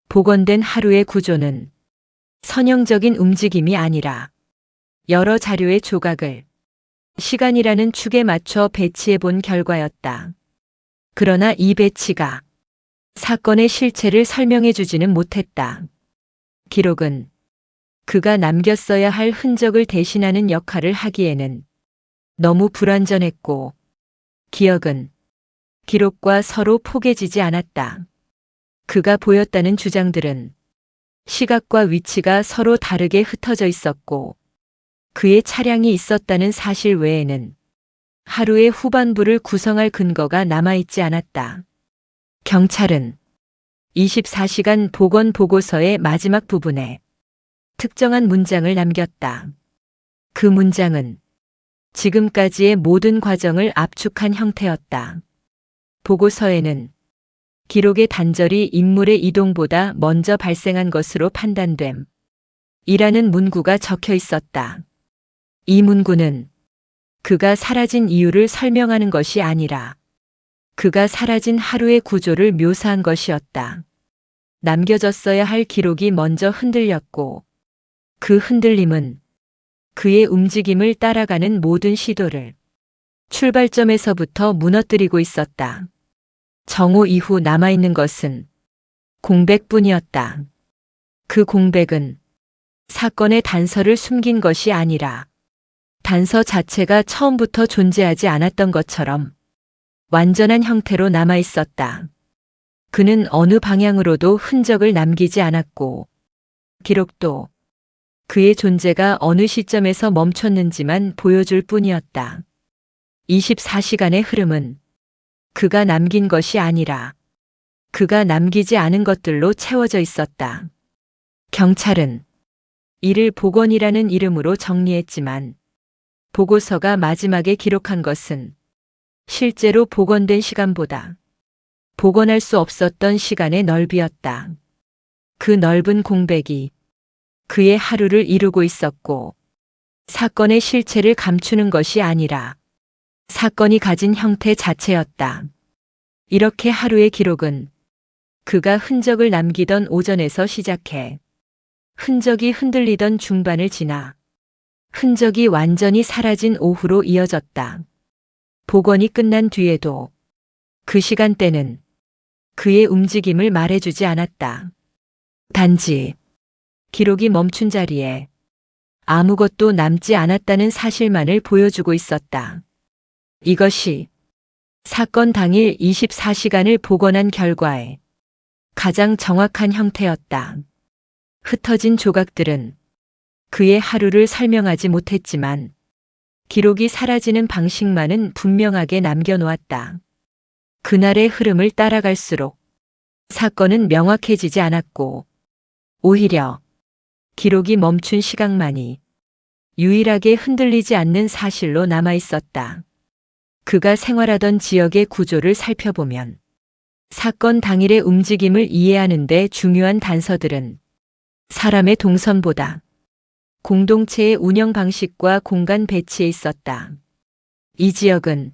복원된 하루의 구조는 선형적인 움직임이 아니라 여러 자료의 조각을 시간이라는 축에 맞춰 배치해 본 결과였다. 그러나 이 배치가 사건의 실체를 설명해 주지는 못했다. 기록은 그가 남겼어야 할 흔적을 대신하는 역할을 하기에는 너무 불완전했고 기억은 기록과 서로 포개지지 않았다. 그가 보였다는 주장들은 시각과 위치가 서로 다르게 흩어져 있었고 그의 차량이 있었다는 사실 외에는 하루의 후반부를 구성할 근거가 남아있지 않았다. 경찰은 24시간 복원 보고서의 마지막 부분에 특정한 문장을 남겼다. 그 문장은 지금까지의 모든 과정을 압축한 형태였다. 보고서에는 기록의 단절이 인물의 이동보다 먼저 발생한 것으로 판단됨. 이라는 문구가 적혀 있었다. 이 문구는 그가 사라진 이유를 설명하는 것이 아니라 그가 사라진 하루의 구조를 묘사한 것이었다. 남겨졌어야 할 기록이 먼저 흔들렸고 그 흔들림은 그의 움직임을 따라가는 모든 시도를 출발점에서부터 무너뜨리고 있었다. 정오 이후 남아있는 것은 공백뿐이었다. 그 공백은 사건의 단서를 숨긴 것이 아니라 단서 자체가 처음부터 존재하지 않았던 것처럼 완전한 형태로 남아있었다. 그는 어느 방향으로도 흔적을 남기지 않았고 기록도 그의 존재가 어느 시점에서 멈췄는지만 보여줄 뿐이었다. 24시간의 흐름은 그가 남긴 것이 아니라 그가 남기지 않은 것들로 채워져 있었다. 경찰은 이를 복원이라는 이름으로 정리했지만 보고서가 마지막에 기록한 것은 실제로 복원된 시간보다 복원할 수 없었던 시간의 넓이였다. 그 넓은 공백이 그의 하루를 이루고 있었고 사건의 실체를 감추는 것이 아니라 사건이 가진 형태 자체였다. 이렇게 하루의 기록은 그가 흔적을 남기던 오전에서 시작해 흔적이 흔들리던 중반을 지나 흔적이 완전히 사라진 오후로 이어졌다. 복원이 끝난 뒤에도 그 시간대는 그의 움직임을 말해주지 않았다. 단지 기록이 멈춘 자리에 아무것도 남지 않았다는 사실만을 보여주고 있었다. 이것이 사건 당일 24시간을 복원한 결과의 가장 정확한 형태였다. 흩어진 조각들은 그의 하루를 설명하지 못했지만 기록이 사라지는 방식만은 분명하게 남겨놓았다. 그날의 흐름을 따라갈수록 사건은 명확해지지 않았고 오히려 기록이 멈춘 시각만이 유일하게 흔들리지 않는 사실로 남아 있었다. 그가 생활하던 지역의 구조를 살펴보면 사건 당일의 움직임을 이해하는 데 중요한 단서들은 사람의 동선보다 공동체의 운영 방식과 공간 배치에 있었다. 이 지역은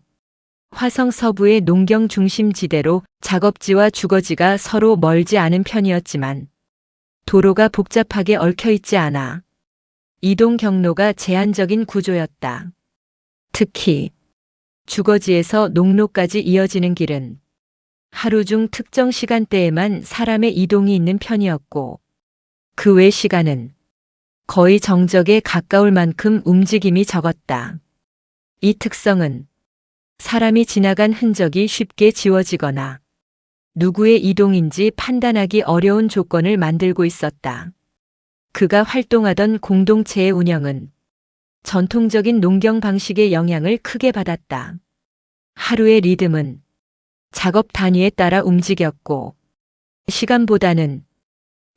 화성 서부의 농경 중심 지대로 작업지와 주거지가 서로 멀지 않은 편이었지만 도로가 복잡하게 얽혀 있지 않아 이동 경로가 제한적인 구조였다. 특히 주거지에서 농로까지 이어지는 길은 하루 중 특정 시간대에만 사람의 이동이 있는 편이었고 그 외 시간은 거의 정적에 가까울 만큼 움직임이 적었다. 이 특성은 사람이 지나간 흔적이 쉽게 지워지거나 누구의 이동인지 판단하기 어려운 조건을 만들고 있었다. 그가 활동하던 공동체의 운영은 전통적인 농경 방식의 영향을 크게 받았다. 하루의 리듬은 작업 단위에 따라 움직였고 시간보다는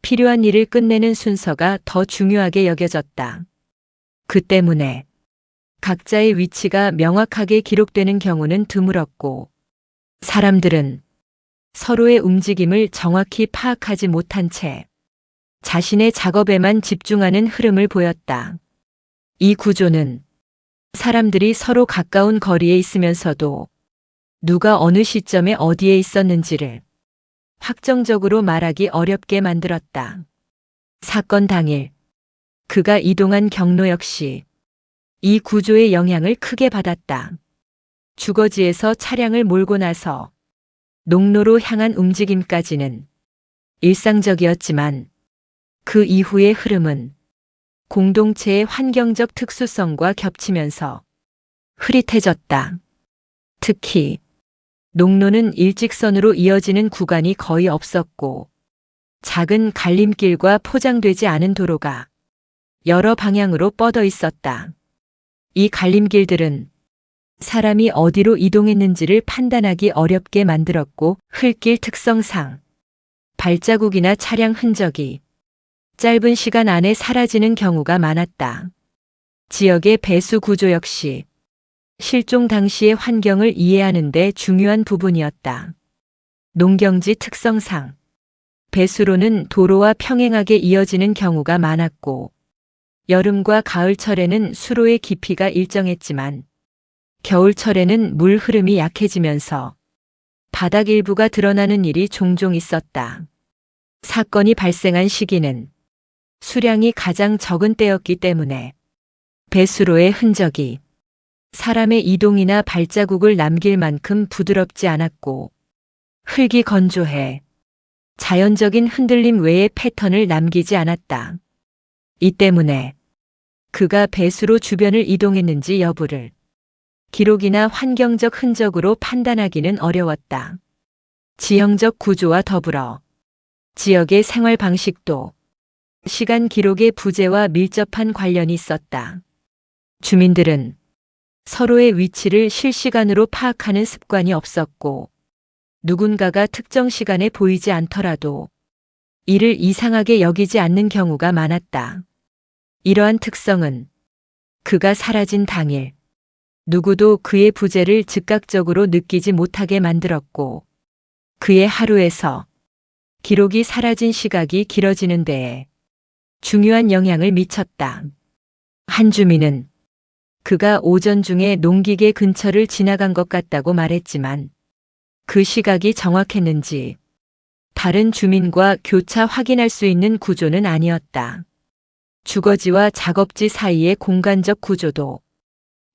필요한 일을 끝내는 순서가 더 중요하게 여겨졌다. 그 때문에 각자의 위치가 명확하게 기록되는 경우는 드물었고 사람들은 서로의 움직임을 정확히 파악하지 못한 채 자신의 작업에만 집중하는 흐름을 보였다. 이 구조는 사람들이 서로 가까운 거리에 있으면서도 누가 어느 시점에 어디에 있었는지를 확정적으로 말하기 어렵게 만들었다. 사건 당일 그가 이동한 경로 역시 이 구조의 영향을 크게 받았다. 주거지에서 차량을 몰고 나서 농로로 향한 움직임까지는 일상적이었지만 그 이후의 흐름은 공동체의 환경적 특수성과 겹치면서 흐릿해졌다. 특히 농로는 일직선으로 이어지는 구간이 거의 없었고 작은 갈림길과 포장되지 않은 도로가 여러 방향으로 뻗어 있었다. 이 갈림길들은 사람이 어디로 이동했는지를 판단하기 어렵게 만들었고 흙길 특성상 발자국이나 차량 흔적이 짧은 시간 안에 사라지는 경우가 많았다. 지역의 배수 구조 역시 실종 당시의 환경을 이해하는 데 중요한 부분이었다. 농경지 특성상 배수로는 도로와 평행하게 이어지는 경우가 많았고 여름과 가을철에는 수로의 깊이가 일정했지만 겨울철에는 물 흐름이 약해지면서 바닥 일부가 드러나는 일이 종종 있었다. 사건이 발생한 시기는 수량이 가장 적은 때였기 때문에 배수로의 흔적이 사람의 이동이나 발자국을 남길 만큼 부드럽지 않았고 흙이 건조해 자연적인 흔들림 외의 패턴을 남기지 않았다. 이 때문에 그가 배수로 주변을 이동했는지 여부를 기록이나 환경적 흔적으로 판단하기는 어려웠다. 지형적 구조와 더불어 지역의 생활 방식도 시간 기록의 부재와 밀접한 관련이 있었다. 주민들은 서로의 위치를 실시간으로 파악하는 습관이 없었고 누군가가 특정 시간에 보이지 않더라도 이를 이상하게 여기지 않는 경우가 많았다. 이러한 특성은 그가 사라진 당일 누구도 그의 부재를 즉각적으로 느끼지 못하게 만들었고 그의 하루에서 기록이 사라진 시각이 길어지는 데에 중요한 영향을 미쳤다. 한 주민은 그가 오전 중에 농기계 근처를 지나간 것 같다고 말했지만 그 시각이 정확했는지 다른 주민과 교차 확인할 수 있는 구조는 아니었다. 주거지와 작업지 사이의 공간적 구조도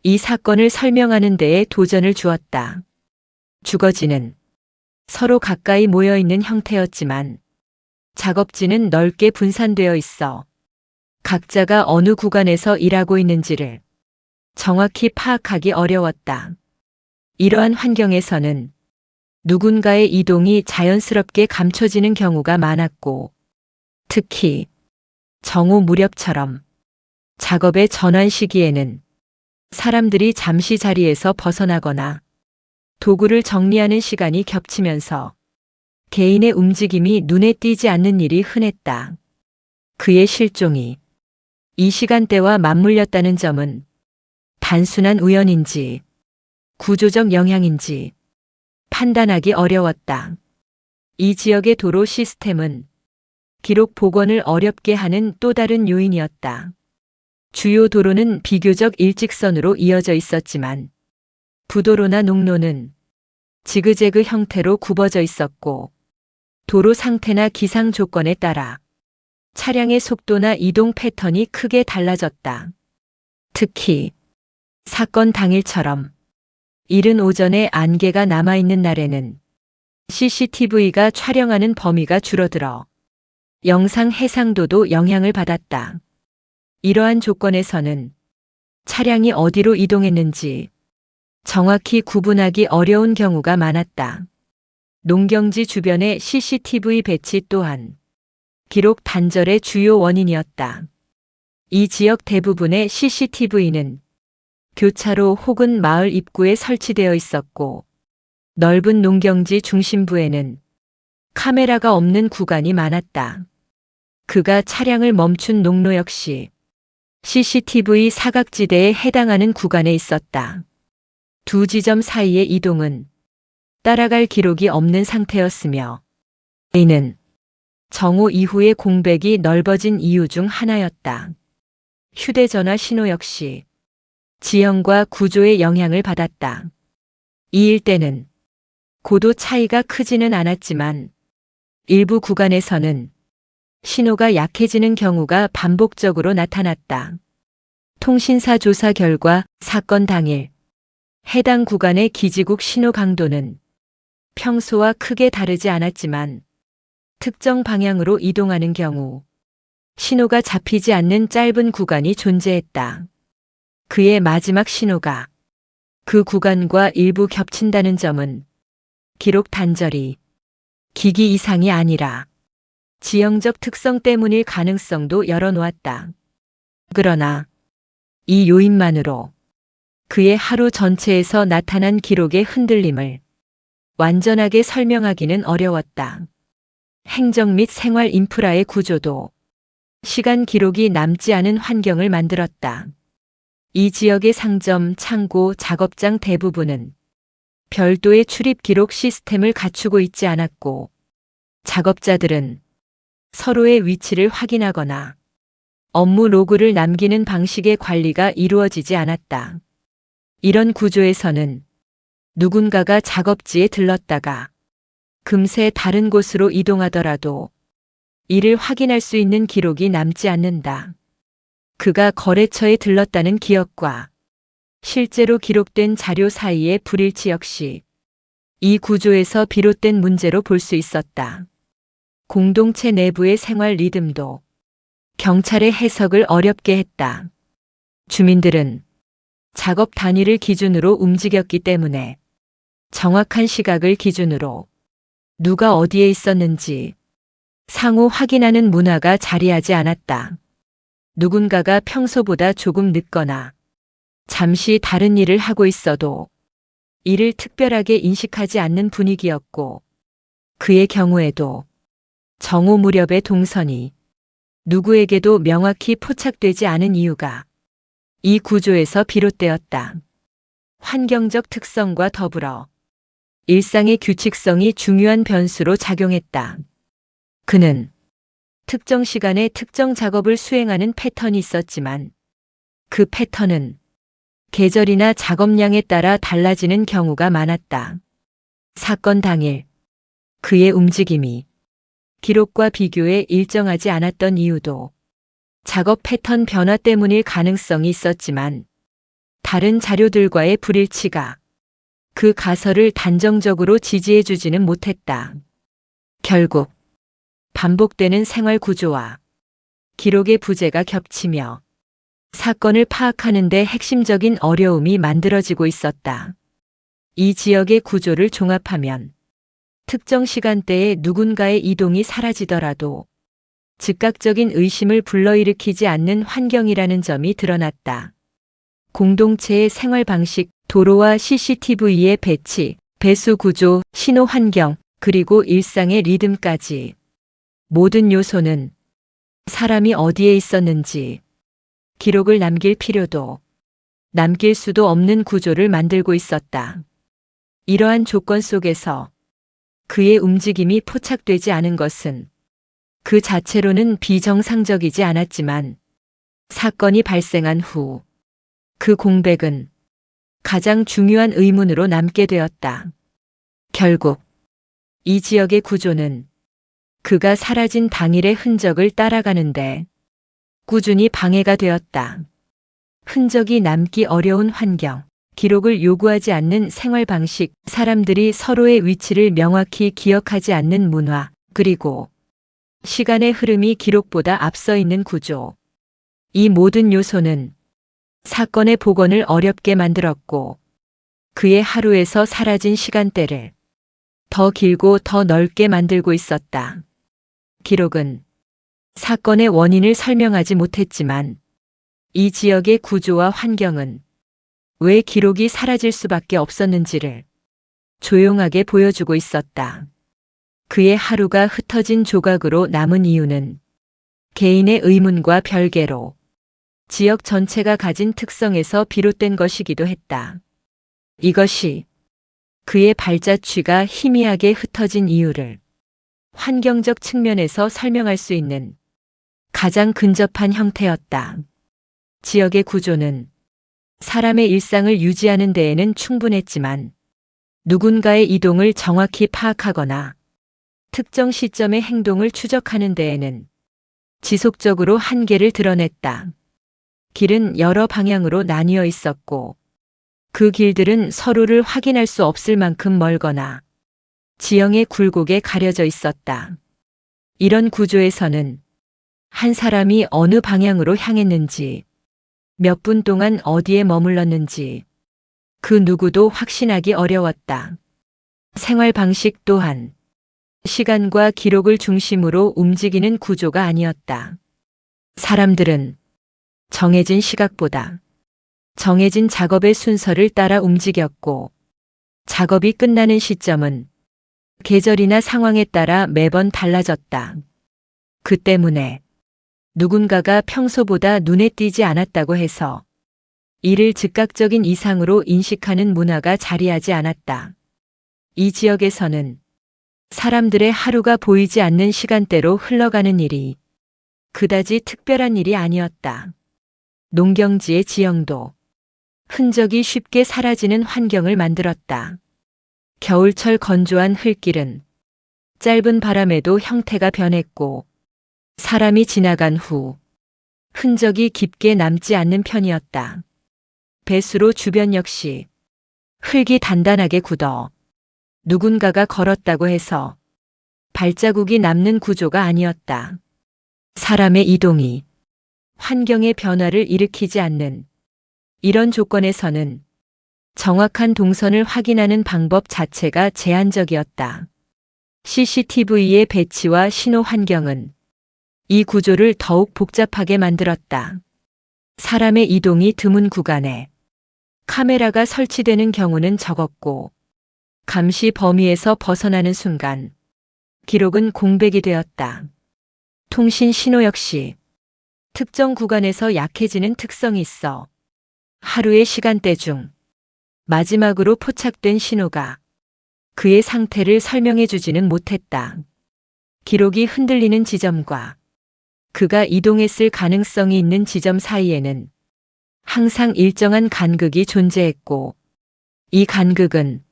이 사건을 설명하는 데에 도전을 주었다. 주거지는 서로 가까이 모여 있는 형태였지만 작업지는 넓게 분산되어 있어 각자가 어느 구간에서 일하고 있는지를 정확히 파악하기 어려웠다. 이러한 환경에서는 누군가의 이동이 자연스럽게 감춰지는 경우가 많았고 특히 정오 무렵처럼 작업의 전환 시기에는 사람들이 잠시 자리에서 벗어나거나 도구를 정리하는 시간이 겹치면서 개인의 움직임이 눈에 띄지 않는 일이 흔했다. 그의 실종이 이 시간대와 맞물렸다는 점은 단순한 우연인지 구조적 영향인지 판단하기 어려웠다. 이 지역의 도로 시스템은 기록 복원을 어렵게 하는 또 다른 요인이었다. 주요 도로는 비교적 일직선으로 이어져 있었지만 부도로나 농로는 지그재그 형태로 굽어져 있었고 도로 상태나 기상 조건에 따라 차량의 속도나 이동 패턴이 크게 달라졌다. 특히 사건 당일처럼 이른 오전에 안개가 남아있는 날에는 CCTV가 촬영하는 범위가 줄어들어 영상 해상도도 영향을 받았다. 이러한 조건에서는 차량이 어디로 이동했는지 정확히 구분하기 어려운 경우가 많았다. 농경지 주변의 CCTV 배치 또한 기록 단절의 주요 원인이었다. 이 지역 대부분의 CCTV는 교차로 혹은 마을 입구에 설치되어 있었고 넓은 농경지 중심부에는 카메라가 없는 구간이 많았다. 그가 차량을 멈춘 농로 역시 CCTV 사각지대에 해당하는 구간에 있었다. 두 지점 사이의 이동은 따라갈 기록이 없는 상태였으며 이는 정오 이후의 공백이 넓어진 이유 중 하나였다. 휴대전화 신호 역시 지형과 구조에 영향을 받았다. 이 일대는 고도 차이가 크지는 않았지만 일부 구간에서는 신호가 약해지는 경우가 반복적으로 나타났다. 통신사 조사 결과 사건 당일 해당 구간의 기지국 신호 강도는 평소와 크게 다르지 않았지만 특정 방향으로 이동하는 경우 신호가 잡히지 않는 짧은 구간이 존재했다. 그의 마지막 신호가 그 구간과 일부 겹친다는 점은 기록 단절이 기기 이상이 아니라 지형적 특성 때문일 가능성도 열어놓았다. 그러나 이 요인만으로 그의 하루 전체에서 나타난 기록의 흔들림을 완전하게 설명하기는 어려웠다. 행정 및 생활 인프라의 구조도 시간 기록이 남지 않은 환경을 만들었다. 이 지역의 상점, 창고, 작업장 대부분은 별도의 출입 기록 시스템을 갖추고 있지 않았고 작업자들은 서로의 위치를 확인하거나 업무 로그를 남기는 방식의 관리가 이루어지지 않았다. 이런 구조에서는 누군가가 작업지에 들렀다가 금세 다른 곳으로 이동하더라도 이를 확인할 수 있는 기록이 남지 않는다. 그가 거래처에 들렀다는 기억과 실제로 기록된 자료 사이의 불일치 역시 이 구조에서 비롯된 문제로 볼 수 있었다. 공동체 내부의 생활 리듬도 경찰의 해석을 어렵게 했다. 주민들은 작업 단위를 기준으로 움직였기 때문에 정확한 시각을 기준으로 누가 어디에 있었는지 상호 확인하는 문화가 자리하지 않았다. 누군가가 평소보다 조금 늦거나 잠시 다른 일을 하고 있어도 이를 특별하게 인식하지 않는 분위기였고 그의 경우에도 정오 무렵의 동선이 누구에게도 명확히 포착되지 않은 이유가 이 구조에서 비롯되었다. 환경적 특성과 더불어 일상의 규칙성이 중요한 변수로 작용했다. 그는 특정 시간에 특정 작업을 수행하는 패턴이 있었지만 그 패턴은 계절이나 작업량에 따라 달라지는 경우가 많았다. 사건 당일 그의 움직임이 기록과 비교해 일정하지 않았던 이유도 작업 패턴 변화 때문일 가능성이 있었지만 다른 자료들과의 불일치가 그 가설을 단정적으로 지지해주지는 못했다. 결국 반복되는 생활 구조와 기록의 부재가 겹치며 사건을 파악하는 데 핵심적인 어려움이 만들어지고 있었다. 이 지역의 구조를 종합하면 특정 시간대에 누군가의 이동이 사라지더라도 즉각적인 의심을 불러일으키지 않는 환경이라는 점이 드러났다. 공동체의 생활 방식, 도로와 CCTV의 배치, 배수 구조, 신호 환경, 그리고 일상의 리듬까지 모든 요소는 사람이 어디에 있었는지 기록을 남길 필요도, 남길 수도 없는 구조를 만들고 있었다. 이러한 조건 속에서 그의 움직임이 포착되지 않은 것은 그 자체로는 비정상적이지 않았지만 사건이 발생한 후 그 공백은 가장 중요한 의문으로 남게 되었다. 결국 이 지역의 구조는 그가 사라진 당일의 흔적을 따라가는데 꾸준히 방해가 되었다. 흔적이 남기 어려운 환경, 기록을 요구하지 않는 생활 방식, 사람들이 서로의 위치를 명확히 기억하지 않는 문화, 그리고 시간의 흐름이 기록보다 앞서 있는 구조. 이 모든 요소는 사건의 복원을 어렵게 만들었고 그의 하루에서 사라진 시간대를 더 길고 더 넓게 만들고 있었다. 기록은 사건의 원인을 설명하지 못했지만 이 지역의 구조와 환경은 왜 기록이 사라질 수밖에 없었는지를 조용하게 보여주고 있었다. 그의 하루가 흩어진 조각으로 남은 이유는 개인의 의문과 별개로 지역 전체가 가진 특성에서 비롯된 것이기도 했다. 이것이 그의 발자취가 희미하게 흩어진 이유를 환경적 측면에서 설명할 수 있는 가장 근접한 형태였다. 지역의 구조는 사람의 일상을 유지하는 데에는 충분했지만 누군가의 이동을 정확히 파악하거나 특정 시점의 행동을 추적하는 데에는 지속적으로 한계를 드러냈다. 길은 여러 방향으로 나뉘어 있었고 그 길들은 서로를 확인할 수 없을 만큼 멀거나 지형의 굴곡에 가려져 있었다. 이런 구조에서는 한 사람이 어느 방향으로 향했는지, 몇 분 동안 어디에 머물렀는지 그 누구도 확신하기 어려웠다. 생활 방식 또한 시간과 기록을 중심으로 움직이는 구조가 아니었다. 사람들은 정해진 시각보다 정해진 작업의 순서를 따라 움직였고 작업이 끝나는 시점은 계절이나 상황에 따라 매번 달라졌다. 그 때문에 누군가가 평소보다 눈에 띄지 않았다고 해서 이를 즉각적인 이상으로 인식하는 문화가 자리하지 않았다. 이 지역에서는 사람들의 하루가 보이지 않는 시간대로 흘러가는 일이 그다지 특별한 일이 아니었다. 농경지의 지형도 흔적이 쉽게 사라지는 환경을 만들었다. 겨울철 건조한 흙길은 짧은 바람에도 형태가 변했고 사람이 지나간 후 흔적이 깊게 남지 않는 편이었다. 배수로 주변 역시 흙이 단단하게 굳어 누군가가 걸었다고 해서 발자국이 남는 구조가 아니었다. 사람의 이동이 환경의 변화를 일으키지 않는 이런 조건에서는 정확한 동선을 확인하는 방법 자체가 제한적이었다. CCTV의 배치와 신호 환경은 이 구조를 더욱 복잡하게 만들었다. 사람의 이동이 드문 구간에 카메라가 설치되는 경우는 적었고 감시 범위에서 벗어나는 순간 기록은 공백이 되었다. 통신 신호 역시 특정 구간에서 약해지는 특성이 있어 하루의 시간대 중 마지막으로 포착된 신호가 그의 상태를 설명해 주지는 못했다. 기록이 흔들리는 지점과 그가 이동했을 가능성이 있는 지점 사이에는 항상 일정한 간극이 존재했고 이 간극은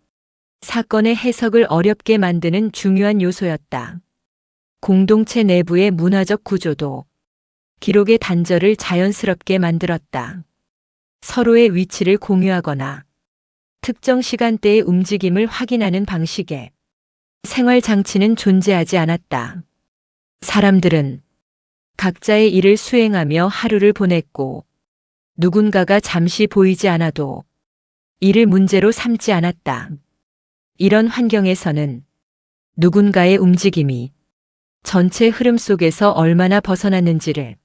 사건의 해석을 어렵게 만드는 중요한 요소였다. 공동체 내부의 문화적 구조도 기록의 단절을 자연스럽게 만들었다. 서로의 위치를 공유하거나 특정 시간대의 움직임을 확인하는 방식에 생활 장치는 존재하지 않았다. 사람들은 각자의 일을 수행하며 하루를 보냈고 누군가가 잠시 보이지 않아도 이를 문제로 삼지 않았다. 이런 환경에서는 누군가의 움직임이 전체 흐름 속에서 얼마나 벗어났는지를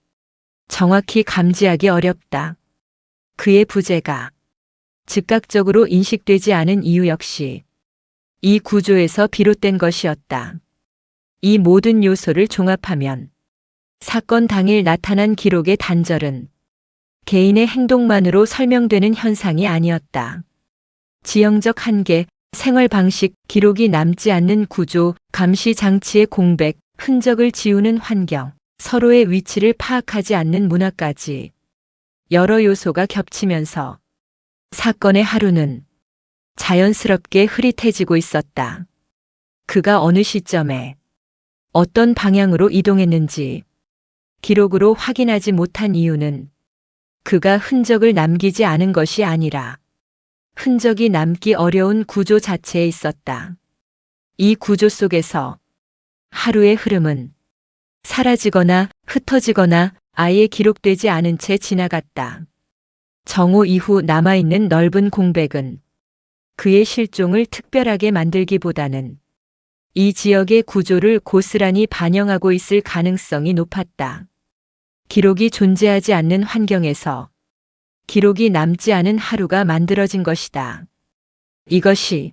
정확히 감지하기 어렵다. 그의 부재가 즉각적으로 인식되지 않은 이유 역시 이 구조에서 비롯된 것이었다. 이 모든 요소를 종합하면 사건 당일 나타난 기록의 단절은 개인의 행동만으로 설명되는 현상이 아니었다. 지형적 한계, 생활 방식, 기록이 남지 않는 구조, 감시 장치의 공백, 흔적을 지우는 환경, 서로의 위치를 파악하지 않는 문화까지 여러 요소가 겹치면서 사건의 하루는 자연스럽게 흐릿해지고 있었다. 그가 어느 시점에 어떤 방향으로 이동했는지 기록으로 확인하지 못한 이유는 그가 흔적을 남기지 않은 것이 아니라 흔적이 남기 어려운 구조 자체에 있었다. 이 구조 속에서 하루의 흐름은 사라지거나 흩어지거나 아예 기록되지 않은 채 지나갔다. 정오 이후 남아있는 넓은 공백은 그의 실종을 특별하게 만들기보다는 이 지역의 구조를 고스란히 반영하고 있을 가능성이 높았다. 기록이 존재하지 않는 환경에서 기록이 남지 않은 하루가 만들어진 것이다. 이것이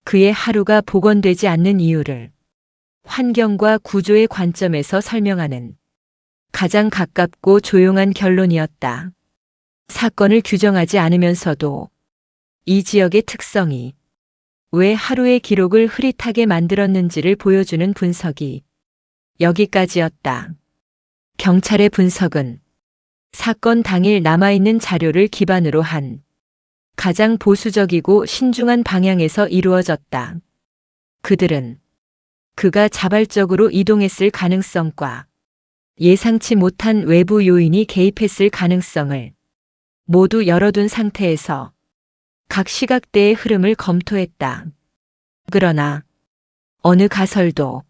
그의 하루가 복원되지 않는 이유를 환경과 구조의 관점에서 설명하는 가장 가깝고 조용한 결론이었다. 사건을 규정하지 않으면서도 이 지역의 특성이 왜 하루의 기록을 흐릿하게 만들었는지를 보여주는 분석이 여기까지였다. 경찰의 분석은 사건 당일 남아있는 자료를 기반으로 한 가장 보수적이고 신중한 방향에서 이루어졌다. 그들은 그가 자발적으로 이동했을 가능성과 예상치 못한 외부 요인이 개입했을 가능성을 모두 열어둔 상태에서 각 시각대의 흐름을 검토했다. 그러나 어느 가설도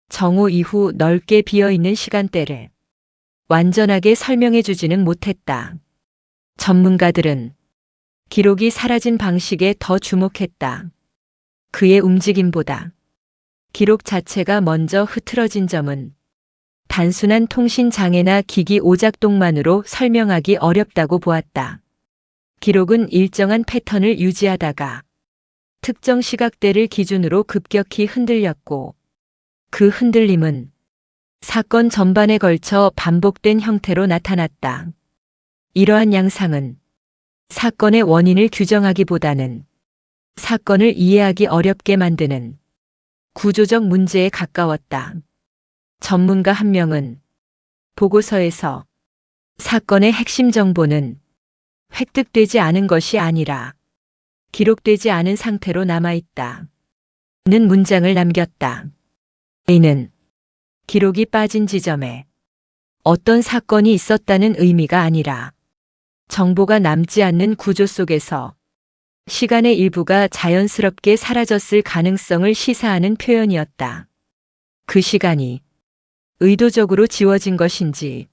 정오 이후 넓게 비어있는 시간대를 완전하게 설명해주지는 못했다. 전문가들은 기록이 사라진 방식에 더 주목했다. 그의 움직임보다 기록 자체가 먼저 흐트러진 점은 단순한 통신 장애나 기기 오작동만으로 설명하기 어렵다고 보았다. 기록은 일정한 패턴을 유지하다가 특정 시각대를 기준으로 급격히 흔들렸고 그 흔들림은 사건 전반에 걸쳐 반복된 형태로 나타났다. 이러한 양상은 사건의 원인을 규정하기보다는 사건을 이해하기 어렵게 만드는 구조적 문제에 가까웠다. 전문가 한 명은 보고서에서 사건의 핵심 정보는 획득되지 않은 것이 아니라 기록되지 않은 상태로 남아있다. 는 문장을 남겼다. 이는 기록이 빠진 지점에 어떤 사건이 있었다는 의미가 아니라 정보가 남지 않는 구조 속에서 시간의 일부가 자연스럽게 사라졌을 가능성을 시사하는 표현이었다. 그 시간이 의도적으로 지워진 것인지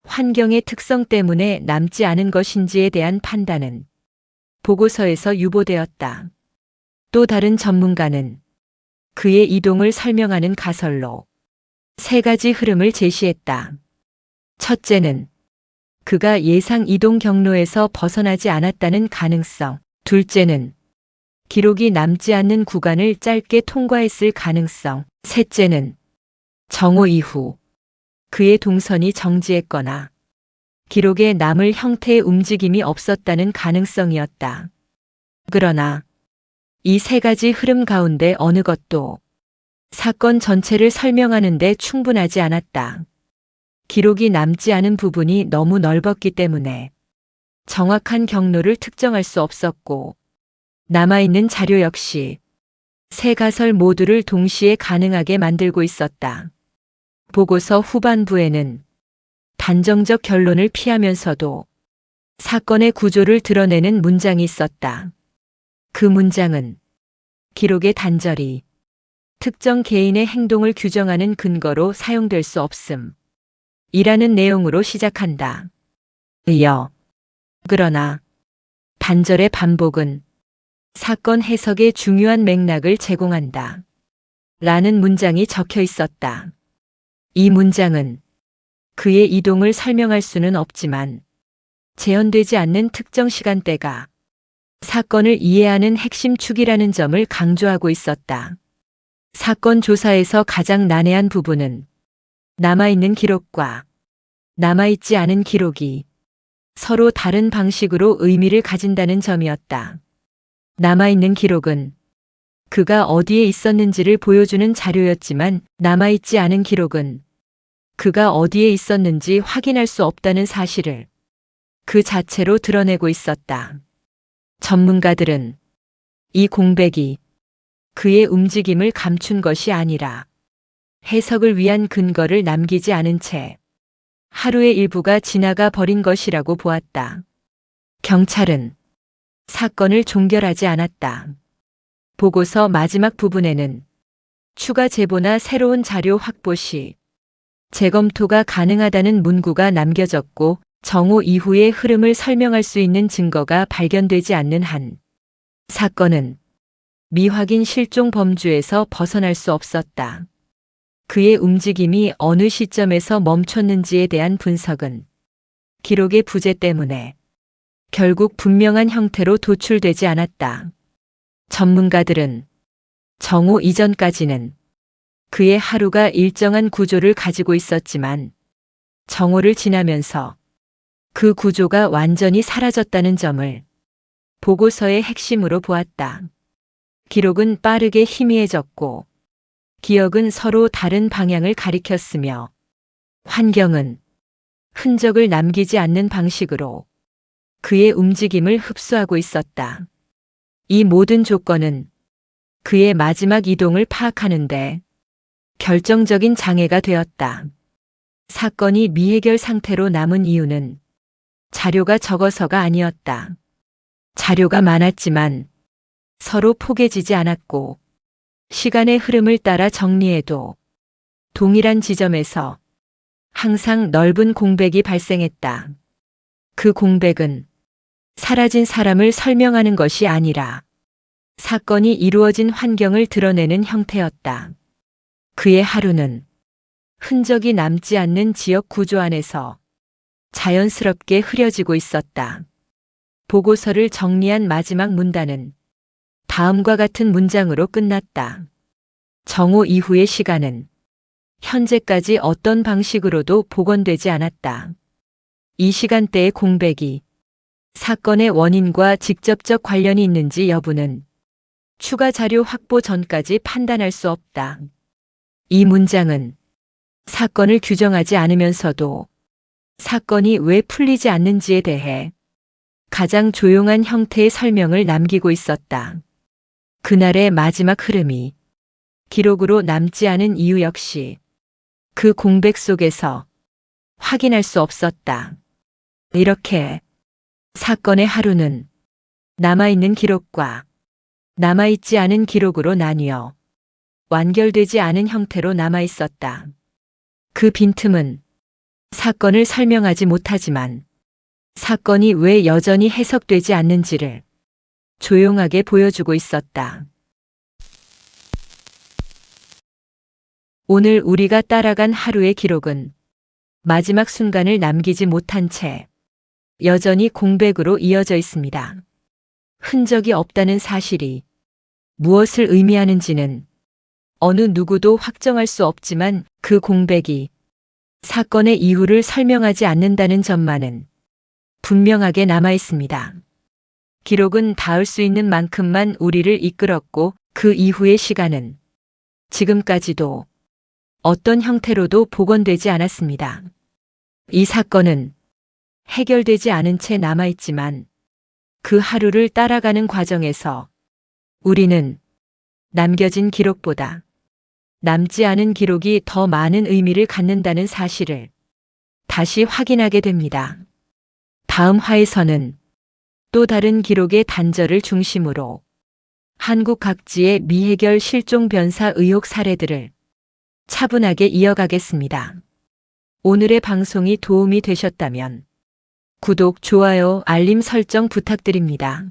환경의 특성 때문에 남지 않은 것인지에 대한 판단은 보고서에서 유보되었다. 또 다른 전문가는 그의 이동을 설명하는 가설로 세 가지 흐름을 제시했다. 첫째는 그가 예상 이동 경로에서 벗어나지 않았다는 가능성. 둘째는 기록이 남지 않는 구간을 짧게 통과했을 가능성. 셋째는 정오 이후 그의 동선이 정지했거나 기록에 남을 형태의 움직임이 없었다는 가능성이었다. 그러나 이 세 가지 흐름 가운데 어느 것도 사건 전체를 설명하는 데 충분하지 않았다. 기록이 남지 않은 부분이 너무 넓었기 때문에 정확한 경로를 특정할 수 없었고 남아있는 자료 역시 세 가설 모두를 동시에 가능하게 만들고 있었다. 보고서 후반부에는 단정적 결론을 피하면서도 사건의 구조를 드러내는 문장이 있었다. 그 문장은 기록의 단절이 특정 개인의 행동을 규정하는 근거로 사용될 수 없음. 이라는 내용으로 시작한다. 그러나 단절의 반복은 사건 해석의 중요한 맥락을 제공한다. 라는 문장이 적혀 있었다. 이 문장은 그의 이동을 설명할 수는 없지만 재현되지 않는 특정 시간대가 사건을 이해하는 핵심 축이라는 점을 강조하고 있었다. 사건 조사에서 가장 난해한 부분은 남아있는 기록과 남아있지 않은 기록이 서로 다른 방식으로 의미를 가진다는 점이었다. 남아있는 기록은 그가 어디에 있었는지를 보여주는 자료였지만 남아있지 않은 기록은 그가 어디에 있었는지 확인할 수 없다는 사실을 그 자체로 드러내고 있었다. 전문가들은 이 공백이 그의 움직임을 감춘 것이 아니라 해석을 위한 근거를 남기지 않은 채 하루의 일부가 지나가 버린 것이라고 보았다. 경찰은 사건을 종결하지 않았다. 보고서 마지막 부분에는 추가 제보나 새로운 자료 확보 시 재검토가 가능하다는 문구가 남겨졌고 정오 이후의 흐름을 설명할 수 있는 증거가 발견되지 않는 한 사건은 미확인 실종 범주에서 벗어날 수 없었다. 그의 움직임이 어느 시점에서 멈췄는지에 대한 분석은 기록의 부재 때문에 결국 분명한 형태로 도출되지 않았다. 전문가들은 정오 이전까지는 그의 하루가 일정한 구조를 가지고 있었지만 정오를 지나면서 그 구조가 완전히 사라졌다는 점을 보고서의 핵심으로 보았다. 기록은 빠르게 희미해졌고 기억은 서로 다른 방향을 가리켰으며 환경은 흔적을 남기지 않는 방식으로 그의 움직임을 흡수하고 있었다. 이 모든 조건은 그의 마지막 이동을 파악하는데 결정적인 장애가 되었다. 사건이 미해결 상태로 남은 이유는 자료가 적어서가 아니었다. 자료가 많았지만 서로 포개지지 않았고 시간의 흐름을 따라 정리해도 동일한 지점에서 항상 넓은 공백이 발생했다. 그 공백은 사라진 사람을 설명하는 것이 아니라 사건이 이루어진 환경을 드러내는 형태였다. 그의 하루는 흔적이 남지 않는 지역 구조 안에서 자연스럽게 흐려지고 있었다. 보고서를 정리한 마지막 문단은 다음과 같은 문장으로 끝났다. 정오 이후의 시간은 현재까지 어떤 방식으로도 복원되지 않았다. 이 시간대의 공백이 사건의 원인과 직접적 관련이 있는지 여부는 추가 자료 확보 전까지 판단할 수 없다. 이 문장은 사건을 규정하지 않으면서도 사건이 왜 풀리지 않는지에 대해 가장 조용한 형태의 설명을 남기고 있었다. 그날의 마지막 흐름이 기록으로 남지 않은 이유 역시 그 공백 속에서 확인할 수 없었다. 이렇게 사건의 하루는 남아있는 기록과 남아있지 않은 기록으로 나뉘어 완결되지 않은 형태로 남아있었다. 그 빈틈은 사건을 설명하지 못하지만 사건이 왜 여전히 해석되지 않는지를 조용하게 보여주고 있었다. 오늘 우리가 따라간 하루의 기록은 마지막 순간을 남기지 못한 채 여전히 공백으로 이어져 있습니다. 흔적이 없다는 사실이 무엇을 의미하는지는 어느 누구도 확정할 수 없지만 그 공백이 사건의 이유를 설명하지 않는다는 점만은 분명하게 남아 있습니다. 기록은 닿을 수 있는 만큼만 우리를 이끌었고 그 이후의 시간은 지금까지도 어떤 형태로도 복원되지 않았습니다. 이 사건은 해결되지 않은 채 남아있지만 그 하루를 따라가는 과정에서 우리는 남겨진 기록보다 남지 않은 기록이 더 많은 의미를 갖는다는 사실을 다시 확인하게 됩니다. 다음 화에서는 또 다른 기록의 단절을 중심으로 한국 각지의 미해결 실종 변사 의혹 사례들을 차분하게 이어가겠습니다. 오늘의 방송이 도움이 되셨다면 구독, 좋아요, 알림 설정 부탁드립니다.